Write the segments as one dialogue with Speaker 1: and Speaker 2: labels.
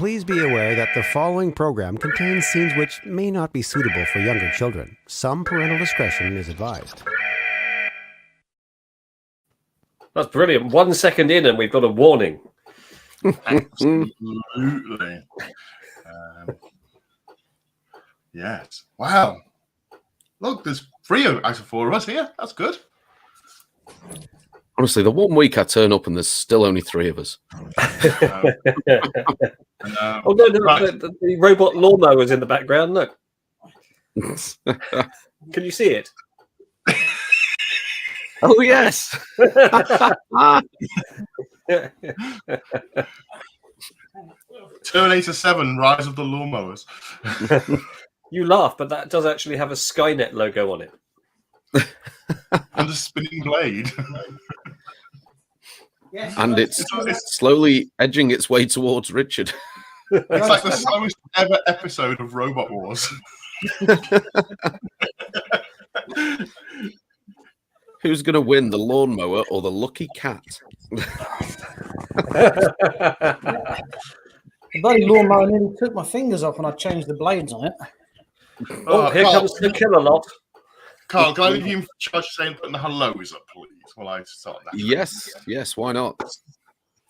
Speaker 1: Please be aware that the following program contains scenes which may not be suitable for younger children. Some parental discretion is advised.
Speaker 2: That's brilliant. 1 second in and we've got a warning.
Speaker 3: Absolutely. Yes. Wow. Look, there's 3 out of 4 of us here. That's good.
Speaker 4: Honestly, the 1 week I turn up and there's still only 3 of us.
Speaker 2: Oh, no,
Speaker 3: right.
Speaker 2: the robot lawnmower's in the background. Look. Can you see it?
Speaker 4: Oh, yes.
Speaker 3: Terminator 7, Rise of the Lawnmowers.
Speaker 2: You laugh, but that does actually have a Skynet logo on it.
Speaker 3: And a spinning blade.
Speaker 5: Yes,
Speaker 4: And it's slowly edging its way towards Richard.
Speaker 3: It's like the slowest ever episode of Robot Wars.
Speaker 4: Who's going to win, the lawnmower or the lucky cat?
Speaker 5: the bloody lawnmower nearly took my fingers off when I changed the blades on it.
Speaker 2: Oh, here
Speaker 3: Carl,
Speaker 2: comes the killer lot.
Speaker 3: Carl, can I leave you in charge of saying putting the hellos up, please, while I start that?
Speaker 4: Yes, why not?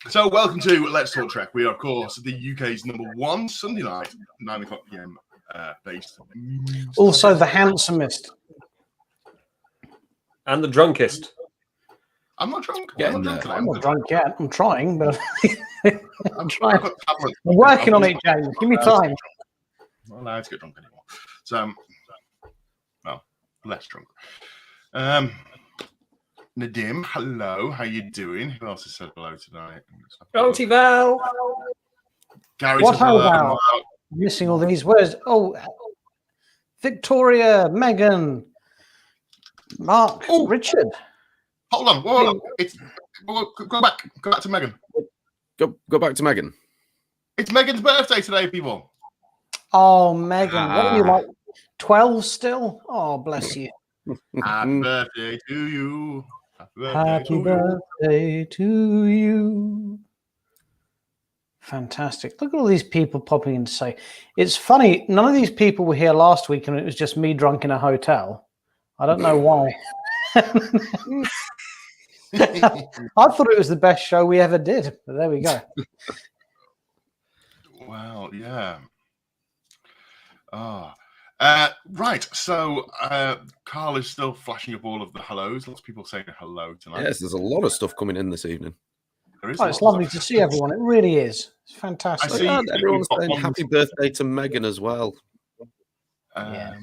Speaker 3: So, welcome to Let's Talk Trek. We are, of course, the UK's #1 Sunday night, 9 o'clock PM based.
Speaker 5: Also, the handsomest.
Speaker 2: And the drunkest.
Speaker 3: I'm not drunk.
Speaker 4: Getting
Speaker 3: I'm not drunk
Speaker 4: there.
Speaker 3: today.
Speaker 5: I'm not drunk yet. I'm trying, but I'm trying.
Speaker 3: I've got tablets.
Speaker 5: I'm working on it, James. Give me time.
Speaker 3: I'm not allowed to get drunk anymore. So, well, less drunk. Nadim, hello. How you doing? Who else has said hello tonight?
Speaker 2: Auntie Val.
Speaker 3: Gary
Speaker 5: What
Speaker 3: said hello.
Speaker 5: about? I'm missing all these words. Oh, Victoria, Megan, Mark,
Speaker 3: Oh.
Speaker 5: Richard.
Speaker 3: Hold on. Whoa, it's go back. Go back to Megan.
Speaker 4: Go back to Megan.
Speaker 3: It's Megan's birthday today, people.
Speaker 5: Oh, Megan. What are you like? 12 still? Oh, bless you.
Speaker 3: Happy birthday to you.
Speaker 5: Happy birthday to you. Fantastic. Look at all these people popping in to say. It's funny, none of these people were here last week and it was just me drunk in a hotel. I don't know why. I thought it was the best show we ever did, but there we go.
Speaker 3: Wow, yeah. Right, so Carl is still flashing up all of the hellos. Lots of people saying hello tonight.
Speaker 4: Yes, there's a lot of stuff coming in this evening.
Speaker 3: There is
Speaker 5: Oh,
Speaker 3: a
Speaker 5: it's
Speaker 3: lot
Speaker 5: lovely
Speaker 3: of
Speaker 5: to
Speaker 3: stuff.
Speaker 5: see everyone. It really is. It's fantastic.
Speaker 3: I see.
Speaker 4: And everyone's
Speaker 3: We've got
Speaker 4: saying
Speaker 3: one-
Speaker 4: happy birthday to Megan as well.
Speaker 5: Yes.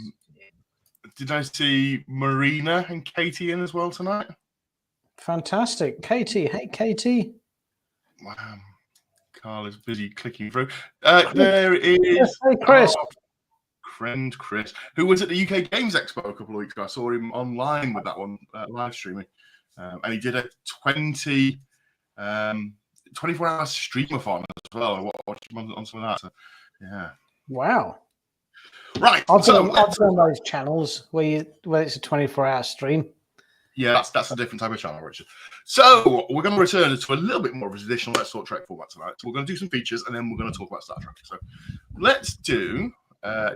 Speaker 3: Did I see Marina and Katie in as well tonight?
Speaker 5: Fantastic. Katie. Hey, Katie.
Speaker 3: Wow. Carl is busy clicking through. There is
Speaker 5: Yes, hey, Chris.
Speaker 3: our friend Chris, who was at the UK Games Expo a couple of weeks ago. I saw him online with that one live streaming. And he did a 24-hour streamathon as well. I watched him on some of that. So, yeah.
Speaker 5: Wow.
Speaker 3: Right.
Speaker 5: I've
Speaker 3: So
Speaker 5: been on those channels where it's a 24-hour stream.
Speaker 3: yeah, that's a different type of channel, Richard. So we're going to return to a little bit more of a traditional Let's Talk Trek format tonight. So we're going to do some features and then we're going to talk about Star Trek. So let's do.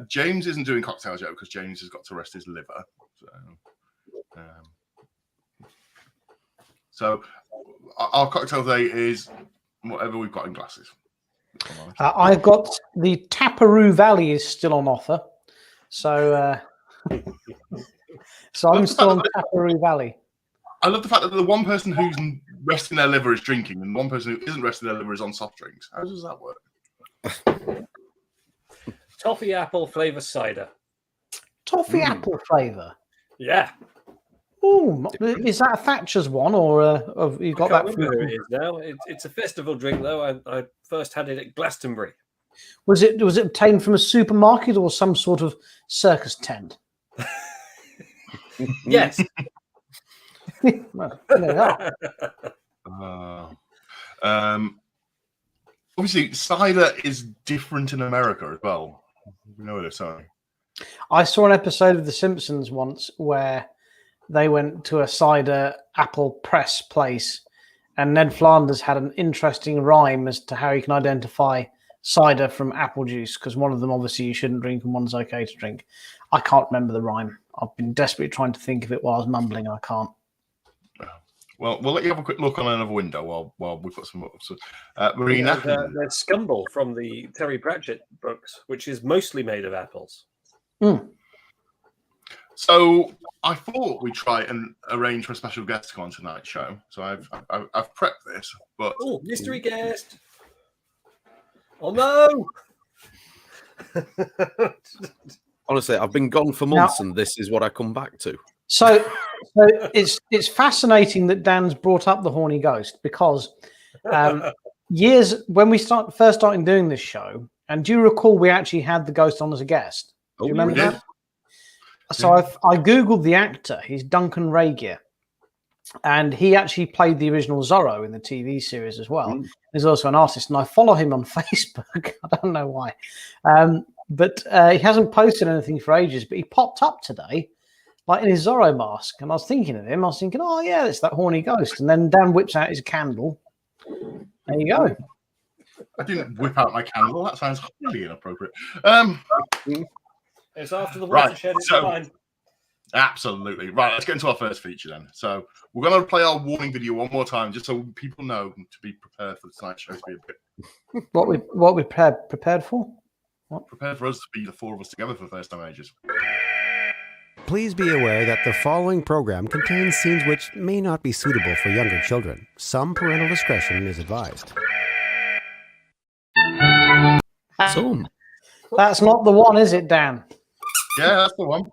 Speaker 3: James isn't doing cocktails yet because James has got to rest his liver. So our cocktail day is whatever we've got in glasses.
Speaker 5: I've got the Taparoo Valley is still on offer. So I'm still on Taparoo Valley.
Speaker 3: I love the fact that the one person who's resting their liver is drinking and one person who isn't resting their liver is on soft drinks. How does that work?
Speaker 2: Toffee apple flavour cider.
Speaker 5: Toffee apple flavour.
Speaker 2: Yeah.
Speaker 5: Oh, is that a Thatcher's one, or have you got
Speaker 2: I can't
Speaker 5: that?
Speaker 2: remember who
Speaker 5: From,
Speaker 2: it is now. It's a festival drink, though. I first had it at Glastonbury.
Speaker 5: was it obtained from a supermarket or some sort of circus tent?
Speaker 2: Yes.
Speaker 5: Well, there you are.
Speaker 3: Obviously, cider is different in America as well. We know this, don't we?
Speaker 5: I saw an episode of The Simpsons once where they went to a cider apple press place, and Ned Flanders had an interesting rhyme as to how you can identify cider from apple juice because one of them obviously you shouldn't drink and one's okay to drink. I can't remember the rhyme. I've been desperately trying to think of it while I was mumbling. I can't.
Speaker 3: Well, we'll let you have a quick look on another window while we put some up. So, Marina.
Speaker 2: There's Scumble from the Terry Pratchett books, which is mostly made of apples.
Speaker 3: So I thought we'd try and arrange for a special guest to come on tonight's show. So I've prepped this, but
Speaker 2: Mystery guest. Oh no!
Speaker 4: Honestly, I've been gone for months, and this is what I come back to.
Speaker 5: So it's fascinating that Dan's brought up the horny ghost because years when we first started doing this show, and do you recall we actually had the ghost on as a guest? Do you remember that? So I googled the actor. He's Duncan Regeer, and he actually played the original Zorro in the TV series as well. He's also an artist, and I follow him on Facebook. I don't know why, but he hasn't posted anything for ages. But he popped up today, like in his Zorro mask, and I was thinking of him. I was thinking, oh yeah, it's that horny ghost. And then Dan whips out his candle. There you go.
Speaker 3: I didn't whip out my candle. That sounds highly inappropriate.
Speaker 2: It's after the watershed. It's fine.
Speaker 3: Absolutely. Right, let's get into our first feature then. So we're going to play our warning video one more time, just so people know to be prepared for tonight's show to be a bit.
Speaker 5: What we prepared for? What?
Speaker 3: Prepared for us to be the four of us together for the first time in ages.
Speaker 1: Please be aware that the following program contains scenes which may not be suitable for younger children. Some parental discretion is advised.
Speaker 4: Some.
Speaker 5: That's not the one, is it, Dan?
Speaker 3: Yeah, that's the one.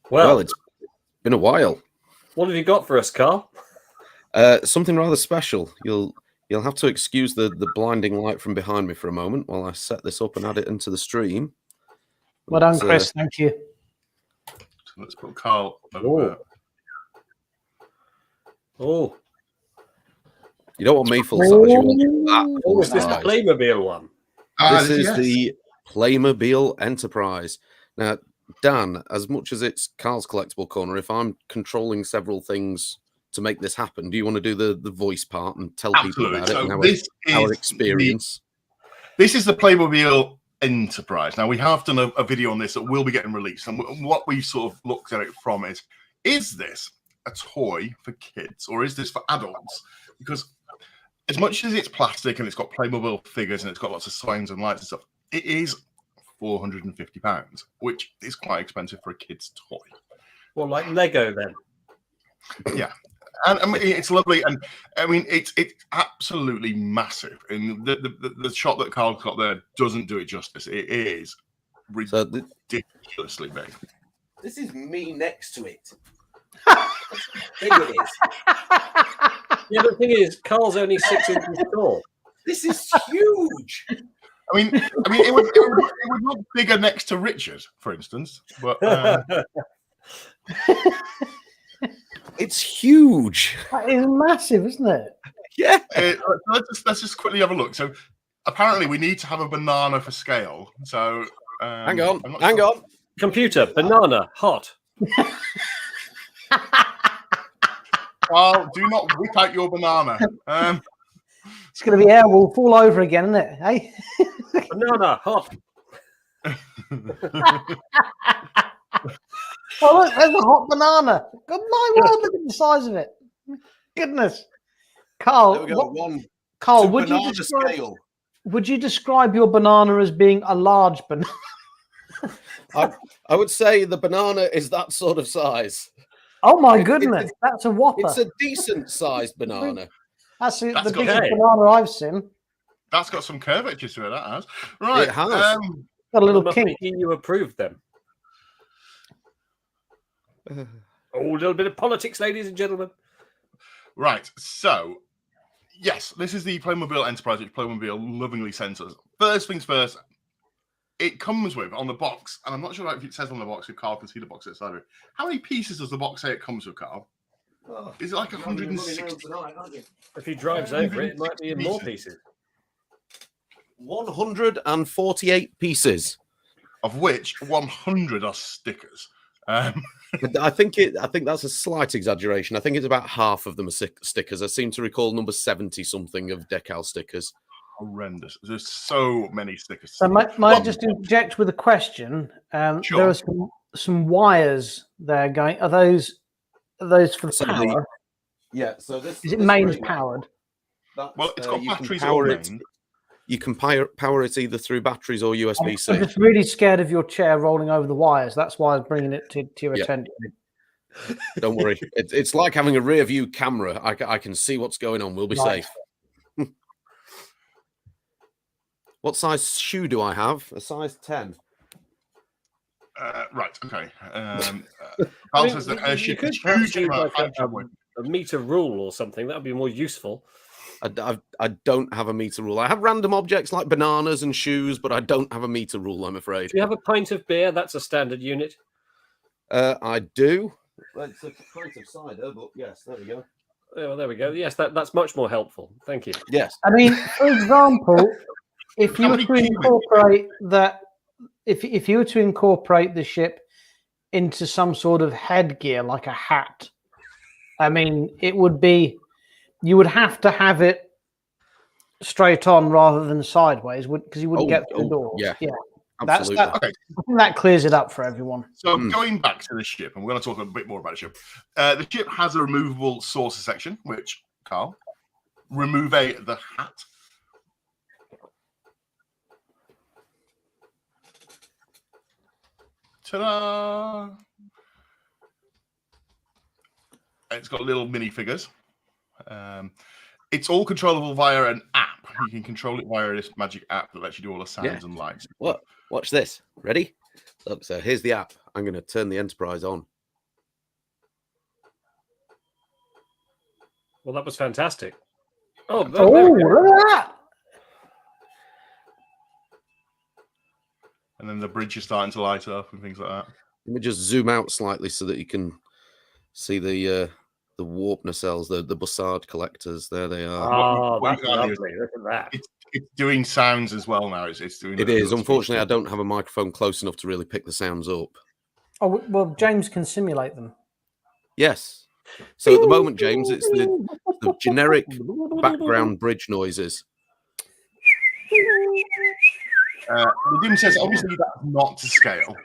Speaker 2: Well,
Speaker 4: it's been a while.
Speaker 2: What have you got for us, Carl?
Speaker 4: Something rather special. You'll have to excuse the blinding light from behind me for a moment while I set this up and add it into the stream.
Speaker 5: Well done, Chris. Thank you.
Speaker 3: So let's put Carl over.
Speaker 2: Oh.
Speaker 4: You don't want me full size. You want that.
Speaker 2: Oh, is this the Playmobil one?
Speaker 4: This is the Playmobil Enterprise. Now, Dan, as much as it's Carl's collectible corner, if I'm controlling several things to make this happen, do you want to do the voice part and tell people about it and our experience?
Speaker 3: This is the Playmobil Enterprise. Now, we have done a video on this that will be getting released, and what we've sort of looked at it from is this a toy for kids or is this for adults? Because as much as it's plastic and it's got Playmobil figures and it's got lots of signs and lights and stuff, it is £450, which is quite expensive for a kid's toy.
Speaker 2: Well, like Lego then.
Speaker 3: Yeah. And I mean, it's lovely, and I mean, it's absolutely massive. And the shot that Carl got there doesn't do it justice. It is ridiculously big.
Speaker 4: This is me next to it. How big it is.
Speaker 2: Yeah, the thing is, Carl's only 6 inches tall.
Speaker 4: This is huge.
Speaker 3: I mean, it would look bigger next to Richard, for instance, but.
Speaker 4: It's huge.
Speaker 5: That is massive, isn't it?
Speaker 4: Yeah.
Speaker 3: Let's just quickly have a look. So apparently we need to have a banana for scale. So
Speaker 4: hang on.
Speaker 2: Computer, banana, hot.
Speaker 3: Well, do not whip out your banana.
Speaker 5: It's going to be Airwolf all over again, isn't it? Hey?
Speaker 2: Banana, hot.
Speaker 5: Oh, look, there's a hot banana. Good my word, look at the size of it. Goodness. Carl, Carl, would you describe your banana as being a large banana?
Speaker 4: I would say the banana is that sort of size.
Speaker 5: Oh my goodness, that's a whopper.
Speaker 4: It's a decent sized banana.
Speaker 5: That's the biggest banana I've seen.
Speaker 3: That's got some curvature to it, that has. Right.
Speaker 4: It has.
Speaker 5: Got a little kink.
Speaker 2: You approved them. Oh, a little bit of politics, ladies and gentlemen.
Speaker 3: Right, so, yes, this is the Playmobil Enterprise, which Playmobil lovingly sends us. First things first, it comes with, on the box, and I'm not sure if it says on the box, if Carl can see the box outside of it. How many pieces does the box say it comes with, Carl? Is it like 160?
Speaker 2: If he drives over it, it might be in more pieces.
Speaker 4: 148 pieces.
Speaker 3: of which 100 are stickers.
Speaker 4: But I think that's a slight exaggeration. I think it's about half of them are stickers. I seem to recall number 70 something of decal stickers.
Speaker 3: Horrendous. There's so many stickers.
Speaker 5: So might I just interject with a question?
Speaker 3: Sure.
Speaker 5: There are some wires there going. Are those for
Speaker 4: So
Speaker 5: power?
Speaker 4: Yeah. So this
Speaker 5: Is it mains powered?
Speaker 3: Well, it's got
Speaker 4: you can
Speaker 3: batteries
Speaker 4: power
Speaker 3: or
Speaker 4: it.
Speaker 3: main.
Speaker 4: You can power it either through batteries or
Speaker 5: I'm
Speaker 4: USB-C.
Speaker 5: just really scared of your chair rolling over the wires. That's why I was bringing it to your
Speaker 4: Yeah.
Speaker 5: attention.
Speaker 4: Don't worry. It's like having a rear view camera. I can see what's going on. We'll be
Speaker 5: Right.
Speaker 4: safe. What size shoe do I have? A size 10.
Speaker 3: Right. Okay.
Speaker 2: I
Speaker 3: Val
Speaker 2: mean,
Speaker 3: says that
Speaker 2: you
Speaker 3: airship
Speaker 2: could
Speaker 3: is
Speaker 2: perhaps
Speaker 3: huge.
Speaker 2: use
Speaker 3: amount
Speaker 2: like
Speaker 3: of weight.
Speaker 2: a meter rule or something. That would be more useful.
Speaker 4: I don't have a meter rule. I have random objects like bananas and shoes, but I don't have a meter rule, I'm afraid.
Speaker 2: Do you have a pint of beer? That's a standard unit.
Speaker 4: I do. It's a pint of cider, but yes, there we go.
Speaker 2: Oh, well, there we go. Yes, that's much more helpful. Thank you.
Speaker 4: Yes.
Speaker 5: I mean, for example, if you
Speaker 3: How
Speaker 5: were
Speaker 3: many
Speaker 5: to
Speaker 3: people-
Speaker 5: incorporate that, if you were to incorporate the ship into some sort of headgear like a hat, I mean, it would be, you would have to have it straight on rather than sideways, because you wouldn't get through the doors.
Speaker 4: yeah.
Speaker 5: That's
Speaker 4: Absolutely.
Speaker 5: that.
Speaker 3: Okay.
Speaker 5: I think that clears it up for everyone.
Speaker 3: So going back to the ship, and we're going to talk a bit more about the ship. The ship has a removable saucer section, which, Carl, remove the hat. Ta-da! It's got little minifigures. It's all controllable via an app. You can control it via this magic app that lets you do all the sounds
Speaker 4: Yeah.
Speaker 3: and lights.
Speaker 4: What? Watch this. Ready? Look, so here's the app. I'm going to turn the Enterprise on.
Speaker 2: Well, that was fantastic. Oh,
Speaker 5: Oh,
Speaker 2: there we go.
Speaker 5: look at that!
Speaker 3: And then the bridge is starting to light up and things like that.
Speaker 4: Let me just zoom out slightly so that you can see the warp nacelles, the Bussard collectors. There they are.
Speaker 2: Oh,
Speaker 3: what
Speaker 2: that's
Speaker 3: you got here is-
Speaker 2: lovely. Look at that.
Speaker 3: It's doing sounds as well now. It's doing.
Speaker 4: It is. Unfortunately, I don't have a microphone close enough to really pick the sounds up.
Speaker 5: Oh, well, James can simulate them.
Speaker 4: Yes. So at the moment, James, it's the generic background bridge noises.
Speaker 3: Nadim says obviously that's not to scale.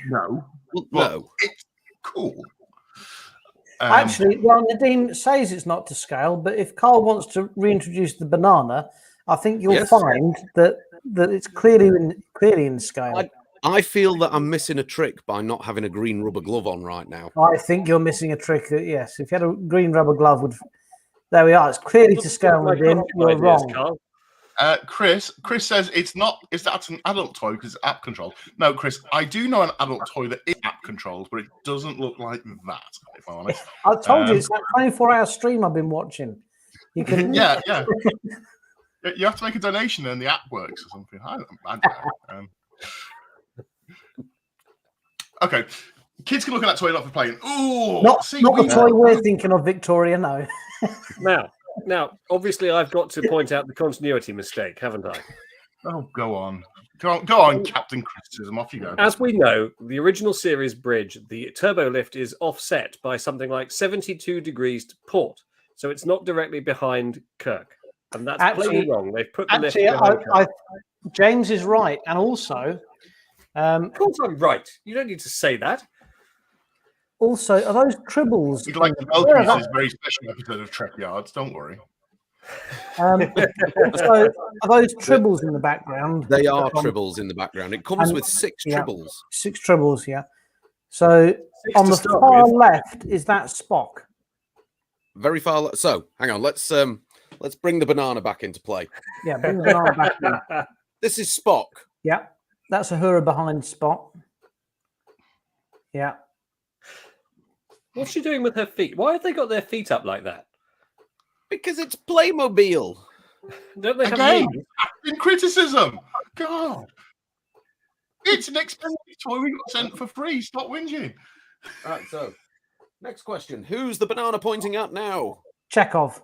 Speaker 3: No,
Speaker 4: Well,
Speaker 3: but
Speaker 4: no.
Speaker 3: it's cool.
Speaker 5: Actually, well, Nadim says it's not to scale, but if Carl wants to reintroduce the banana, I think you'll
Speaker 4: Yes.
Speaker 5: find that it's clearly in scale.
Speaker 4: I feel that I'm missing a trick by not having a green rubber glove on right now.
Speaker 5: I think you're missing a trick. Yes, if you had a green rubber glove, there we are. It's clearly to scale,
Speaker 2: Like
Speaker 5: Nadim. You're
Speaker 2: ideas,
Speaker 5: wrong.
Speaker 2: Carl.
Speaker 3: Chris says it's not. Is that an adult toy because it's app controlled? No, Chris, I do know an adult toy that is app controlled, but it doesn't look like that. If I'm honest.
Speaker 5: I told you it's that 24-hour stream I've been watching. You can,
Speaker 3: Yeah. You have to make a donation and the app works or something. I don't know. Okay, kids can look at that toy not for playing. Ooh,
Speaker 5: not
Speaker 3: see,
Speaker 5: the
Speaker 3: we-
Speaker 5: toy we're thinking of, Victoria. No.
Speaker 2: Now, obviously, I've got to point out the continuity mistake, haven't I?
Speaker 3: Oh, go on, Captain Criticism. Off you go.
Speaker 2: As we know, the original series bridge, the turbo lift is offset by something like 72 degrees to port, so it's not directly behind Kirk, and that's plainly
Speaker 5: Actually-
Speaker 2: wrong. They've put the lift
Speaker 5: Actually,
Speaker 2: behind Kirk.
Speaker 5: James is right, and also,
Speaker 2: Of course, I'm right. You don't need to say that.
Speaker 5: are those tribbles?
Speaker 3: We'd like to
Speaker 5: Where
Speaker 3: welcome
Speaker 5: are
Speaker 3: you to
Speaker 5: they?
Speaker 3: this very special episode of Trek Yards. Don't worry.
Speaker 5: Also, are those tribbles in the background?
Speaker 4: They are tribbles in the background. It comes
Speaker 5: And-
Speaker 4: with 6
Speaker 5: yeah.
Speaker 4: tribbles.
Speaker 5: 6 tribbles, yeah. So
Speaker 2: 6
Speaker 5: on
Speaker 2: to
Speaker 5: the
Speaker 2: start
Speaker 5: far
Speaker 2: with.
Speaker 5: left is that Spock.
Speaker 4: Very far. So hang on. Let's bring the banana back into play.
Speaker 5: Yeah, bring the banana back in.
Speaker 4: This is Spock.
Speaker 5: Yeah, that's Uhura behind Spock. Yeah.
Speaker 2: What's she doing with her feet? Why have they got their feet up like that?
Speaker 4: Because it's Playmobil.
Speaker 2: Don't they have
Speaker 3: Again,
Speaker 2: knees?
Speaker 3: Captain Criticism. God, it's an expensive toy we got sent for free. Stop whinging.
Speaker 4: Right. So next question. Who's the banana pointing at now?
Speaker 5: Chekhov.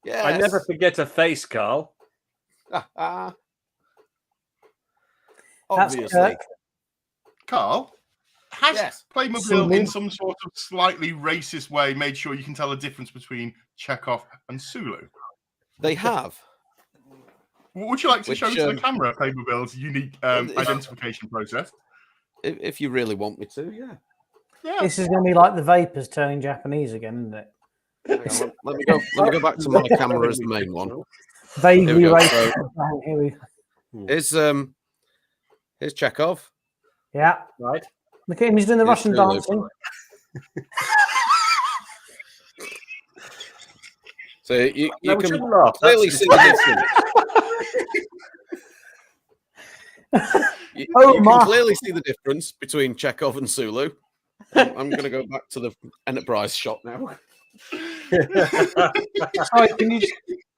Speaker 4: Yes.
Speaker 2: I never forget a face, Carl.
Speaker 4: Ah, Obviously.
Speaker 3: Carl, has
Speaker 4: Yes.
Speaker 3: Playmobil in some sort of slightly racist way made sure you can tell the difference between Chekhov and Sulu?
Speaker 4: They have.
Speaker 3: Would you like to
Speaker 4: Which,
Speaker 3: show to the camera Playmobil's unique identification process?
Speaker 4: If you really want me to, yeah.
Speaker 3: Yeah.
Speaker 5: This is going to be like the Vapors turning Japanese again, isn't it?
Speaker 4: Hang on, let me go back to my camera as the main one.
Speaker 5: Vaguely
Speaker 4: Here we go.
Speaker 5: racist. Here we
Speaker 4: Here's Chekhov.
Speaker 5: Yeah.
Speaker 2: Right.
Speaker 5: Look at him. He's doing the
Speaker 4: Here's
Speaker 5: Russian
Speaker 4: Sulu.
Speaker 5: dancing.
Speaker 4: So you
Speaker 2: No, we
Speaker 4: can
Speaker 2: shouldn't laugh.
Speaker 4: clearly
Speaker 2: That's
Speaker 4: see the difference. You
Speaker 5: my.
Speaker 4: can clearly see the difference between Chekhov and Sulu. I'm going to go back to the Enterprise shot now.
Speaker 5: Sorry,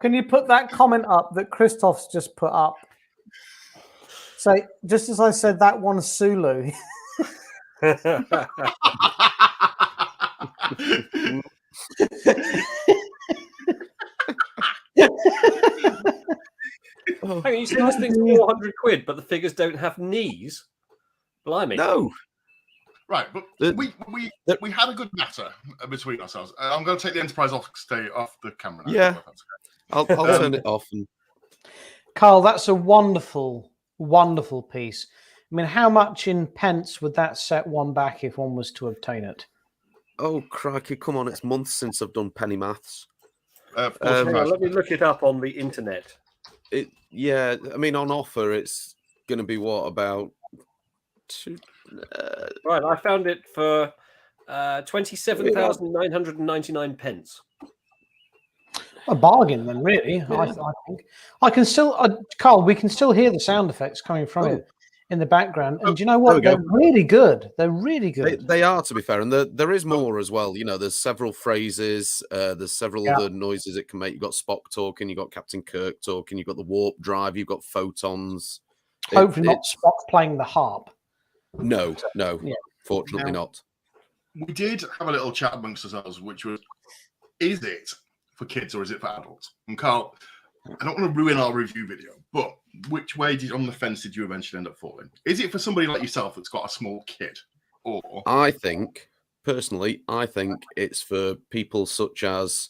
Speaker 5: can you put that comment up that Christoph's just put up? So just as I said, that one's Sulu.
Speaker 2: Hang on, you said this thing's 400 quid, but the figures don't have knees? Blimey.
Speaker 4: No.
Speaker 3: Right, but we had a good matter between ourselves. I'm going to take the Enterprise off the camera now.
Speaker 4: Yeah.
Speaker 3: if that's okay.
Speaker 4: I'll turn it off. And
Speaker 5: Carl, that's a wonderful, wonderful piece. I mean, how much in pence would that set one back if one was to obtain it?
Speaker 4: oh, crikey, come on. It's months since I've done penny maths.
Speaker 3: Of course,
Speaker 2: Hang on, let me look it up on the internet.
Speaker 4: Yeah, I mean, on offer, it's going to be what, about two...
Speaker 2: Right, I found it for 27,999 pence.
Speaker 5: A bargain, then, really. I think I can still, Carl. We can still hear the sound effects coming from it in the background. And do you know what? They're really good. They're really good.
Speaker 4: They are, to be fair, and there is more as well. You know, there's several phrases. There's several other noises it can make. You've got Spock talking. You've got Captain Kirk talking. You've got the warp drive. You've got photons.
Speaker 5: Hopefully, not Spock playing the harp.
Speaker 4: No, fortunately not.
Speaker 3: We did have a little chat amongst ourselves, which was, is it for kids or is it for adults? And Carl, I don't want to ruin our review video, but which way on the fence did you eventually end up falling? Is it for somebody like yourself that's got a small kid? Or
Speaker 4: I think, personally, it's for people such as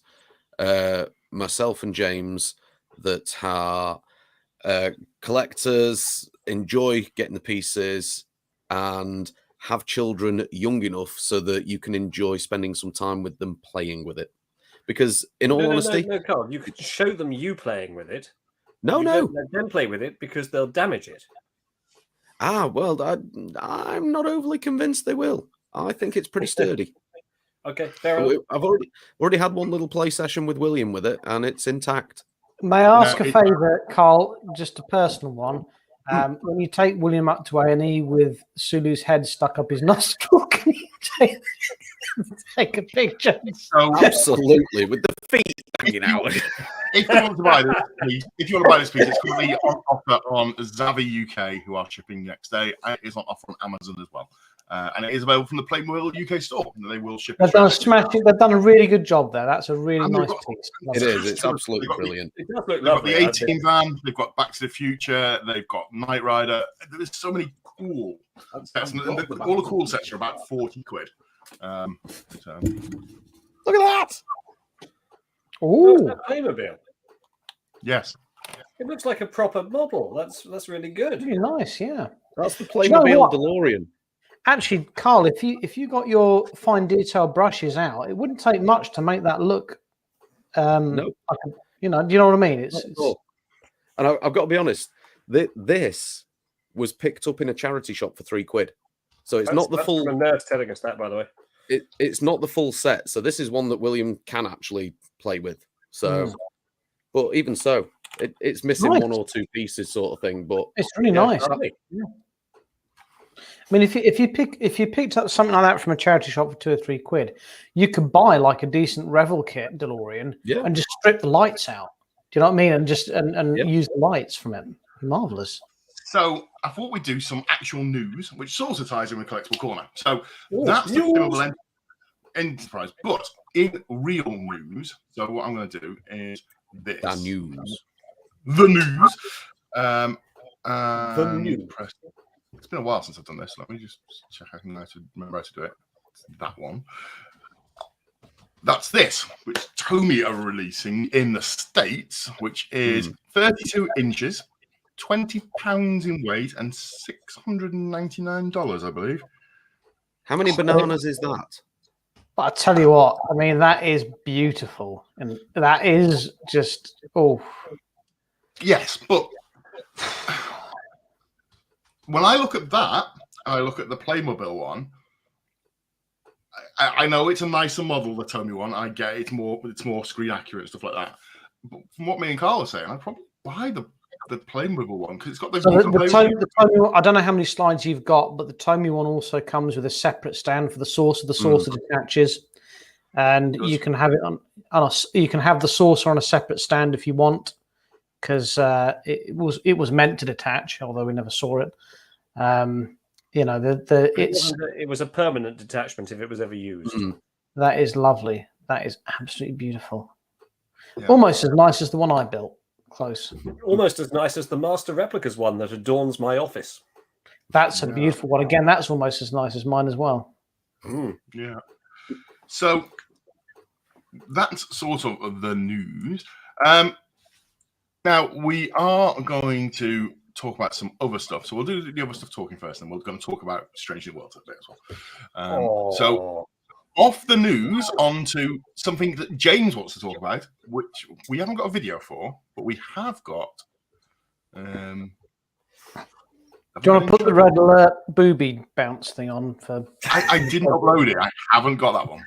Speaker 4: myself and James that are collectors, enjoy getting the pieces, and have children young enough so that you can enjoy spending some time with them playing with it. Because in all honesty...
Speaker 2: No, Carl, you could show them you playing with it.
Speaker 4: No.
Speaker 2: Don't let them play with it because they'll damage it.
Speaker 4: Well, I'm not overly convinced they will. I think it's pretty sturdy.
Speaker 2: Okay, fair enough.
Speaker 4: I've already had one little play session with William with it, and it's intact.
Speaker 5: May I ask a favour, Carl? Just a personal one. When you take William up to A&E with Sulu's head stuck up his nostril, can you take a picture?
Speaker 3: so,
Speaker 4: Absolutely, with the feet hanging out.
Speaker 3: if you want to buy this piece, it's currently on offer on Zavvi UK, who are shipping next day. And it is on offer on Amazon as well. And it is available from the Playmobil UK store. And they will ship it.
Speaker 5: They've done a really good job there. That's a really nice piece.
Speaker 4: It is. It's absolutely brilliant.
Speaker 2: It does look
Speaker 3: They've got
Speaker 2: lovely.
Speaker 3: the A-Team van. They've got Back to the Future. They've got Knight Rider. There's so many cool sets. And all the cool sets are about 40 quid. So.
Speaker 4: Look at that!
Speaker 2: Oh,
Speaker 5: Ooh,
Speaker 2: that Playmobil.
Speaker 3: Yes.
Speaker 2: It looks like a proper model. That's really good.
Speaker 5: really nice. Yeah.
Speaker 4: That's the
Speaker 5: you know
Speaker 4: Playmobil
Speaker 5: what?
Speaker 4: DeLorean.
Speaker 5: Actually, Carl, if you got your fine detail brushes out, it wouldn't take much to make that look.
Speaker 4: No.
Speaker 5: do you know what I mean? It's
Speaker 4: And I've got to be honest. This was picked up in a charity shop for £3. So it's not the full.
Speaker 2: The nurse telling us that, by the way.
Speaker 4: It's not the full set. So this is one that William can actually play with. So, but even so, it's missing
Speaker 5: Nice.
Speaker 4: one or two pieces, sort of thing. But
Speaker 5: it's really nice.
Speaker 2: Lovely.
Speaker 5: I mean, if you picked up something like that from a charity shop for £2 or £3, you could buy like a decent Revel kit DeLorean and just strip the lights out. Do you know what I mean? And just use the lights from it. Marvelous.
Speaker 3: So I thought we'd do some actual news, which sort of ties in with Collectible Corner. So that's the Playmobil Enterprise. But in real news, so what I'm going to do is this.
Speaker 4: The news.
Speaker 3: The news.
Speaker 2: The news.
Speaker 3: It's been a while since I've done this. Let me just check I can remember how to do it. It's that one. That's this, which Tomy are releasing in the States, which is 32 inches, 20 pounds in weight, and $699, I believe.
Speaker 4: How many bananas is that?
Speaker 5: But I tell you what, I mean, that is beautiful. And that is just, oh.
Speaker 3: Yes, but when I look at that, and I look at the Playmobil one, I know it's a nicer model, the Tomy one. I get it's more screen accurate and stuff like that. But from what me and Carl are saying, I'd probably buy the Playmobil one because it's got those.
Speaker 5: So the Tomy, I don't know how many slides you've got, but the Tomy one also comes with a separate stand for the saucer. The saucer detaches, and you can have it you can have the saucer on a separate stand if you want, because it was meant to detach, although we never saw it. You know,
Speaker 2: it was a permanent detachment if it was ever used.
Speaker 5: That is lovely. That is absolutely beautiful. Yeah. Almost as nice as the one I built. Close.
Speaker 2: Almost as nice as the Master Replicas one that adorns my office.
Speaker 5: That's a beautiful one. Again, that's almost as nice as mine as well.
Speaker 3: Yeah. So that's sort of the news. Now we are going to talk about some other stuff. So we'll do the other stuff talking first, and we're going to talk about Strange New Worlds today as well. So off the news onto something that James wants to talk about, which we haven't got a video for, but we have got. Do
Speaker 5: you want to put the red alert booby bounce thing on for?
Speaker 3: I didn't upload it. I haven't got that one.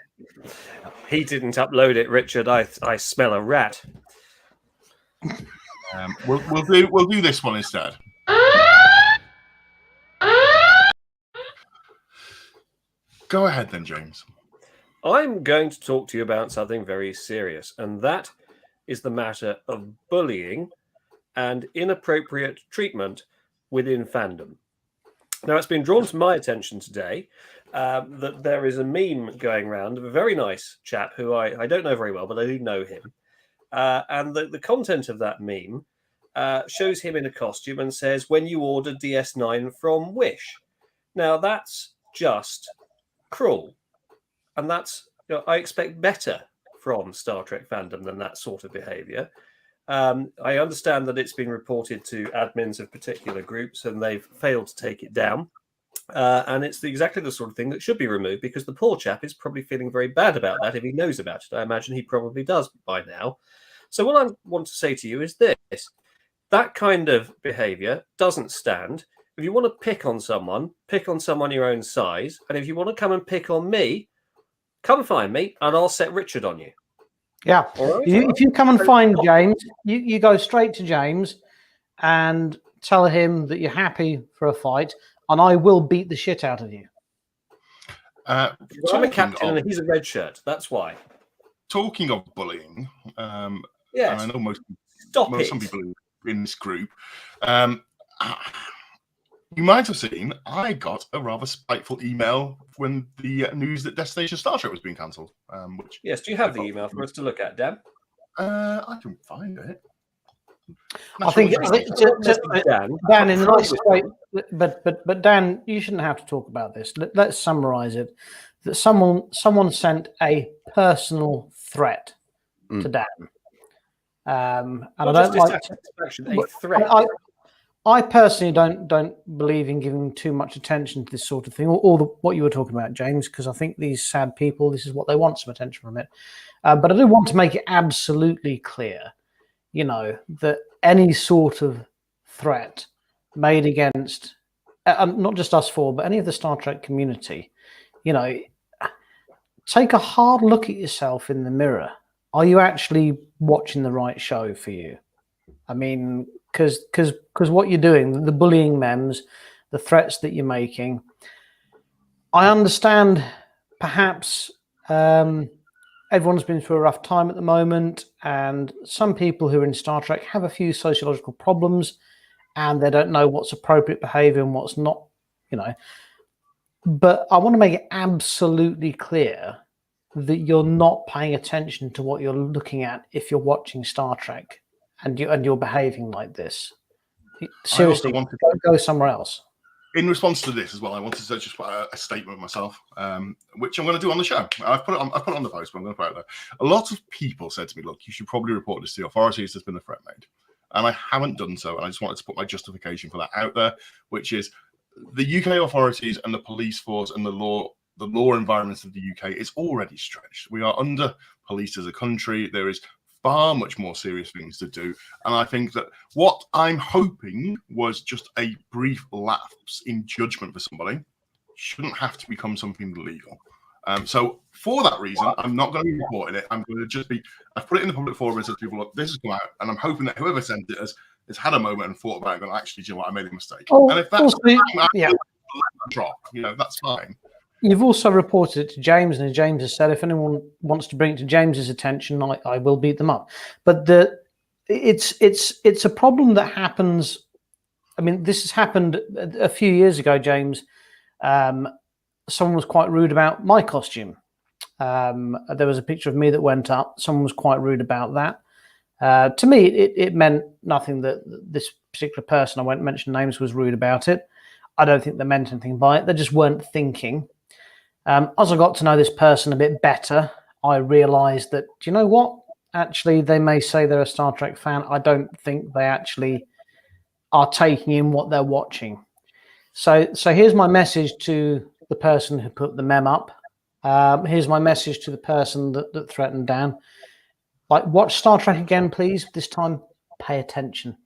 Speaker 2: He didn't upload it, Richard. I smell a rat.
Speaker 3: We'll do this one instead. Go ahead then, James.
Speaker 2: I'm going to talk to you about something very serious, and that is the matter of bullying and inappropriate treatment within fandom. Now, it's been drawn to my attention today that there is a meme going around of a very nice chap who I don't know very well, but I do know him. And the content of that meme shows him in a costume and says, "When you order DS9 from Wish." Now, that's just cruel. And that's, I expect better from Star Trek fandom than that sort of behavior. I understand that it's been reported to admins of particular groups and they've failed to take it down. And it's exactly the sort of thing that should be removed, because the poor chap is probably feeling very bad about that if he knows about it. I imagine he probably does by now. So what I want to say to you is this. That kind of behavior doesn't stand. If you want to pick on someone your own size. And if you want to come and pick on me, come find me and I'll set Richard on you.
Speaker 5: Yeah. Right. If you come and find James, you go straight to James and tell him that you're happy for a fight, and I will beat the shit out of you.
Speaker 2: I'm a captain and he's a red shirt. That's why.
Speaker 3: Talking of bullying,
Speaker 2: yes.
Speaker 3: And I know some people in this group, you might have seen I got a rather spiteful email when the news that Destination Star Trek was being cancelled.
Speaker 2: Yes, do you have the email for us to look at, Dan?
Speaker 3: I can find it.
Speaker 5: I think Dan, in the nicest way, but Dan, you shouldn't have to talk about this. Let's summarize it. That someone sent a personal threat to Dan, and I don't like
Speaker 2: a threat.
Speaker 5: I personally don't believe in giving too much attention to this sort of thing, or what you were talking about, James, because I think these sad people, this is what they want, some attention from it. But I do want to make it absolutely clear, that any sort of threat made against not just us four, but any of the Star Trek community, take a hard look at yourself in the mirror. Are you actually watching the right show for you? I mean, because what you're doing, the bullying memes, the threats that you're making, I understand perhaps everyone's been through a rough time at the moment, and some people who are in Star Trek have a few sociological problems and they don't know what's appropriate behavior and what's not, But I want to make it absolutely clear that you're not paying attention to what you're looking at if you're watching Star Trek. And you're behaving like this. Seriously, go somewhere else.
Speaker 3: in response to this as well, I wanted to just put a statement myself, which I'm going to do on the show. I've put it on the post, but I'm going to put it there. A lot of people said to me, "Look, you should probably report this to the authorities. There's been a threat made," and I haven't done so. And I just wanted to put my justification for that out there, which is the UK authorities and the police force and the law environment of the UK is already stretched. We are under policed as a country. There is far much more serious things to do. And I think that what I'm hoping was just a brief lapse in judgment for somebody shouldn't have to become something legal. So for that reason, I'm not going to be reporting it. I'm going to I've put it in the public forum and said to people, look, this has come out. And I'm hoping that whoever sent it has had a moment and thought about it and gone, actually, do you know what, I made a mistake. And if that's drop, that's fine.
Speaker 5: You've also reported it to James, and James has said if anyone wants to bring it to James's attention, I will beat them up. But it's a problem that happens. I mean, this has happened a few years ago, James. Someone was quite rude about my costume. There was a picture of me that went up. Someone was quite rude about that. To me, it meant nothing that this particular person, I won't mention names, was rude about it. I don't think they meant anything by it. They just weren't thinking. As I got to know this person a bit better, I realised that, do you know what? Actually, they may say they're a Star Trek fan. I don't think they actually are taking in what they're watching. So here's my message to the person who put the mem up. Here's my message to the person that threatened Dan. Watch Star Trek again, please. This time, pay attention.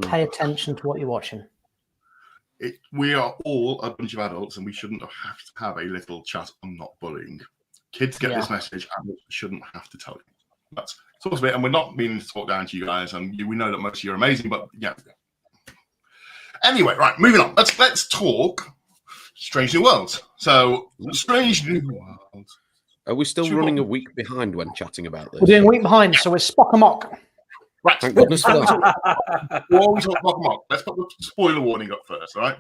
Speaker 5: Pay attention to what you're watching.
Speaker 3: We are all a bunch of adults, and we shouldn't have to have a little chat on not bullying. Kids get this message, adults shouldn't have to tell you. That's sort of it, and we're not meaning to talk down to you guys, and we know that most of you are amazing, but yeah. Anyway, right, moving on. Let's talk Strange New Worlds. So, Strange New Worlds.
Speaker 4: Are we still running a week behind when chatting about this?
Speaker 5: We're doing a week behind, so we're Spock-a-mock.
Speaker 3: Right.
Speaker 4: Thank goodness for that.
Speaker 3: Before we talk about Mock, let's put the spoiler warning up first, all right?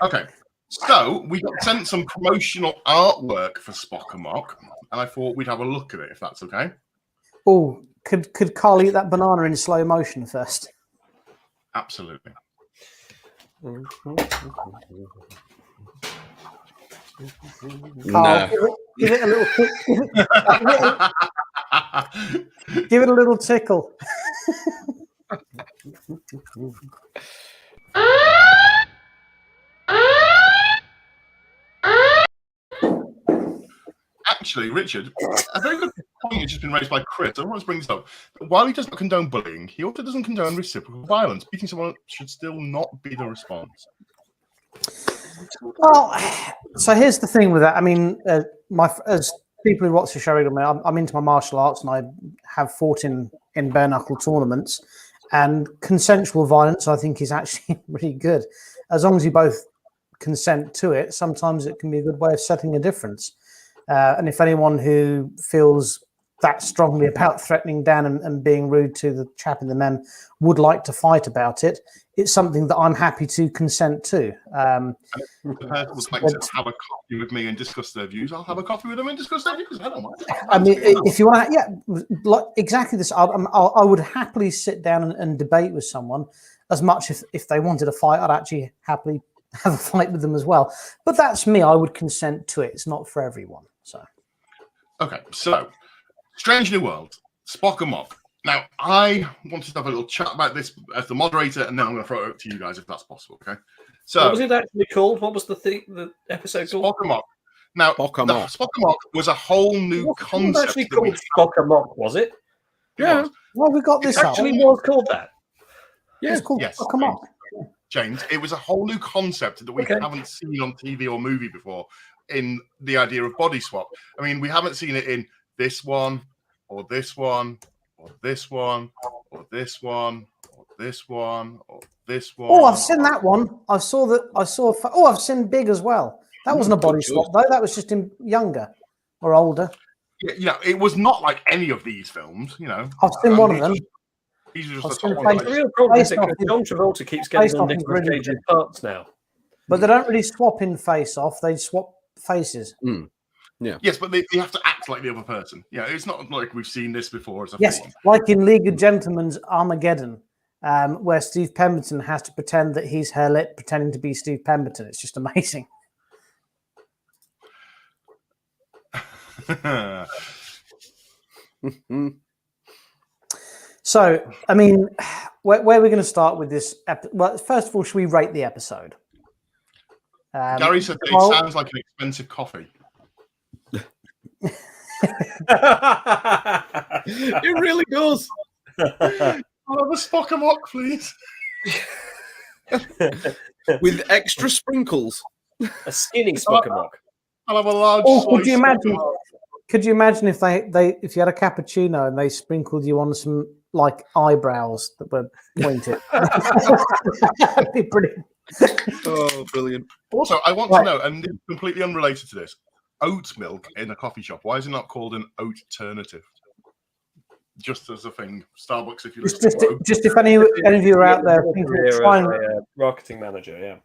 Speaker 3: Okay. So we got sent some promotional artwork for Spock-a-Mock, and I thought we'd have a look at it, if that's okay.
Speaker 5: Oh, could Carl eat that banana in slow motion first?
Speaker 3: Absolutely.
Speaker 5: Carl, give it a little give it a little tickle.
Speaker 3: Actually, Richard, a very good point has just been raised by Chris. I want to bring this up. While he does not condone bullying, he also doesn't condone reciprocal violence. Beating someone should still not be the response.
Speaker 5: Well, so here's the thing with that. I mean, as people who watch the show regularly, I'm into my martial arts, and I have fought in bare knuckle tournaments. And consensual violence, I think, is actually really good. As long as you both consent to it, sometimes it can be a good way of settling a difference. And if anyone who feels that strongly about threatening Dan and being rude to the chap in the mem would like to fight about it, it's something that I'm happy to consent to.
Speaker 3: The person would like to have a coffee with me and discuss their views. I'll have a coffee with them and discuss their views. I don't mind.
Speaker 5: I mean, if you want to, like exactly this. I would happily sit down and debate with someone as much if they wanted a fight. I'd actually happily have a fight with them as well. But that's me. I would consent to it. It's not for everyone. So,
Speaker 3: okay. So, Strange New World, Spock-a-Mock. Now, I wanted to have a little chat about this as the moderator, and then I'm going to throw it up to you guys if that's possible. Okay. So,
Speaker 2: what was it actually called? What was the episode called?
Speaker 3: Spock-a-Mock. Now, Spock-a-Mock was a whole new concept.
Speaker 2: It was actually called Spock-a-Mock, was it?
Speaker 5: Yeah. Well, we got this.
Speaker 2: It actually was called that.
Speaker 5: Yeah, it's called Spock-a-Mock.
Speaker 3: James, it was a whole new concept that we haven't seen on TV or movie before in the idea of body swap. I mean, we haven't seen it in this one, or this one, or this one, or this one, or this one, or this one.
Speaker 5: Oh, I've seen that one. I've seen Big as well. That wasn't a body swap though. That was just him younger or older.
Speaker 3: Yeah, you know, it was not like any of these films. You know,
Speaker 5: I've seen one of them.
Speaker 3: These are just the top ones.
Speaker 2: The real problem is that John Travolta keeps getting on Nicolas Cage's parts now.
Speaker 5: But they don't really swap in Face Off. They swap faces.
Speaker 3: Yes, but they have to act like the other person. Yeah, it's not like we've seen this before as a
Speaker 5: Yes,
Speaker 3: theme.
Speaker 5: like in League of Gentlemen's Armageddon, where Steve Pemberton has to pretend that he's Herlit pretending to be Steve Pemberton. It's just amazing. So, I mean, where are we going to start with this? Well, first of all, should we rate the episode?
Speaker 3: Gary said that it sounds like an expensive coffee.
Speaker 4: It really does.
Speaker 3: I'll have a Spock and Mock, please.
Speaker 4: With extra sprinkles.
Speaker 2: A skinny Spock-a-mock.
Speaker 3: I'll have a large.
Speaker 5: Could you imagine? Could you imagine if if you had a cappuccino and they sprinkled you on some like eyebrows that were pointed? That'd be brilliant.
Speaker 4: Oh, brilliant.
Speaker 3: Also, I want to know, and it's completely unrelated to this, oat milk in a coffee shop. Why is it not called an oat alternative? Just as a thing, Starbucks. If you
Speaker 5: just if any of you are out there thinking of trying,
Speaker 2: marketing manager, yeah.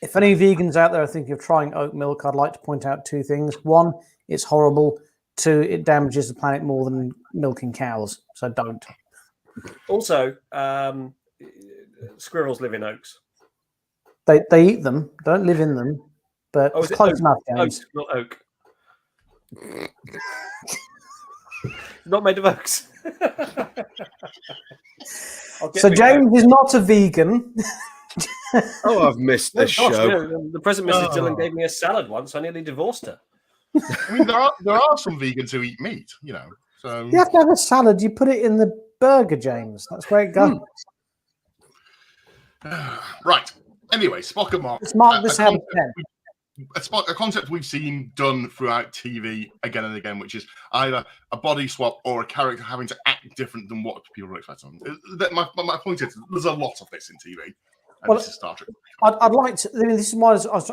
Speaker 5: If any vegans out there are thinking of trying oat milk, I'd like to point out two things. One, it's horrible. Two, it damages the planet more than milking cows, so don't.
Speaker 2: Also, squirrels live in oaks.
Speaker 5: They eat them. They don't live in them, but it's close enough, James.
Speaker 2: Oak, not oak. Not made of oaks.
Speaker 5: So James is not a vegan.
Speaker 4: Oh, I've missed this show.
Speaker 2: No, the present Mrs. Dillon gave me a salad once. I nearly divorced her.
Speaker 3: I mean, there are some vegans who eat meat, you know. So
Speaker 5: you have to have a salad. You put it in the burger, James. That's where it goes.
Speaker 3: Right. Anyway, Spock and Mock.
Speaker 5: Let's mark this out of 10.
Speaker 3: A concept we've seen done throughout TV again and again, which is either a body swap or a character having to act different than what people are expecting. My point is, there's a lot of this in TV. And this is Star Trek.
Speaker 5: I'd like to. I mean, this is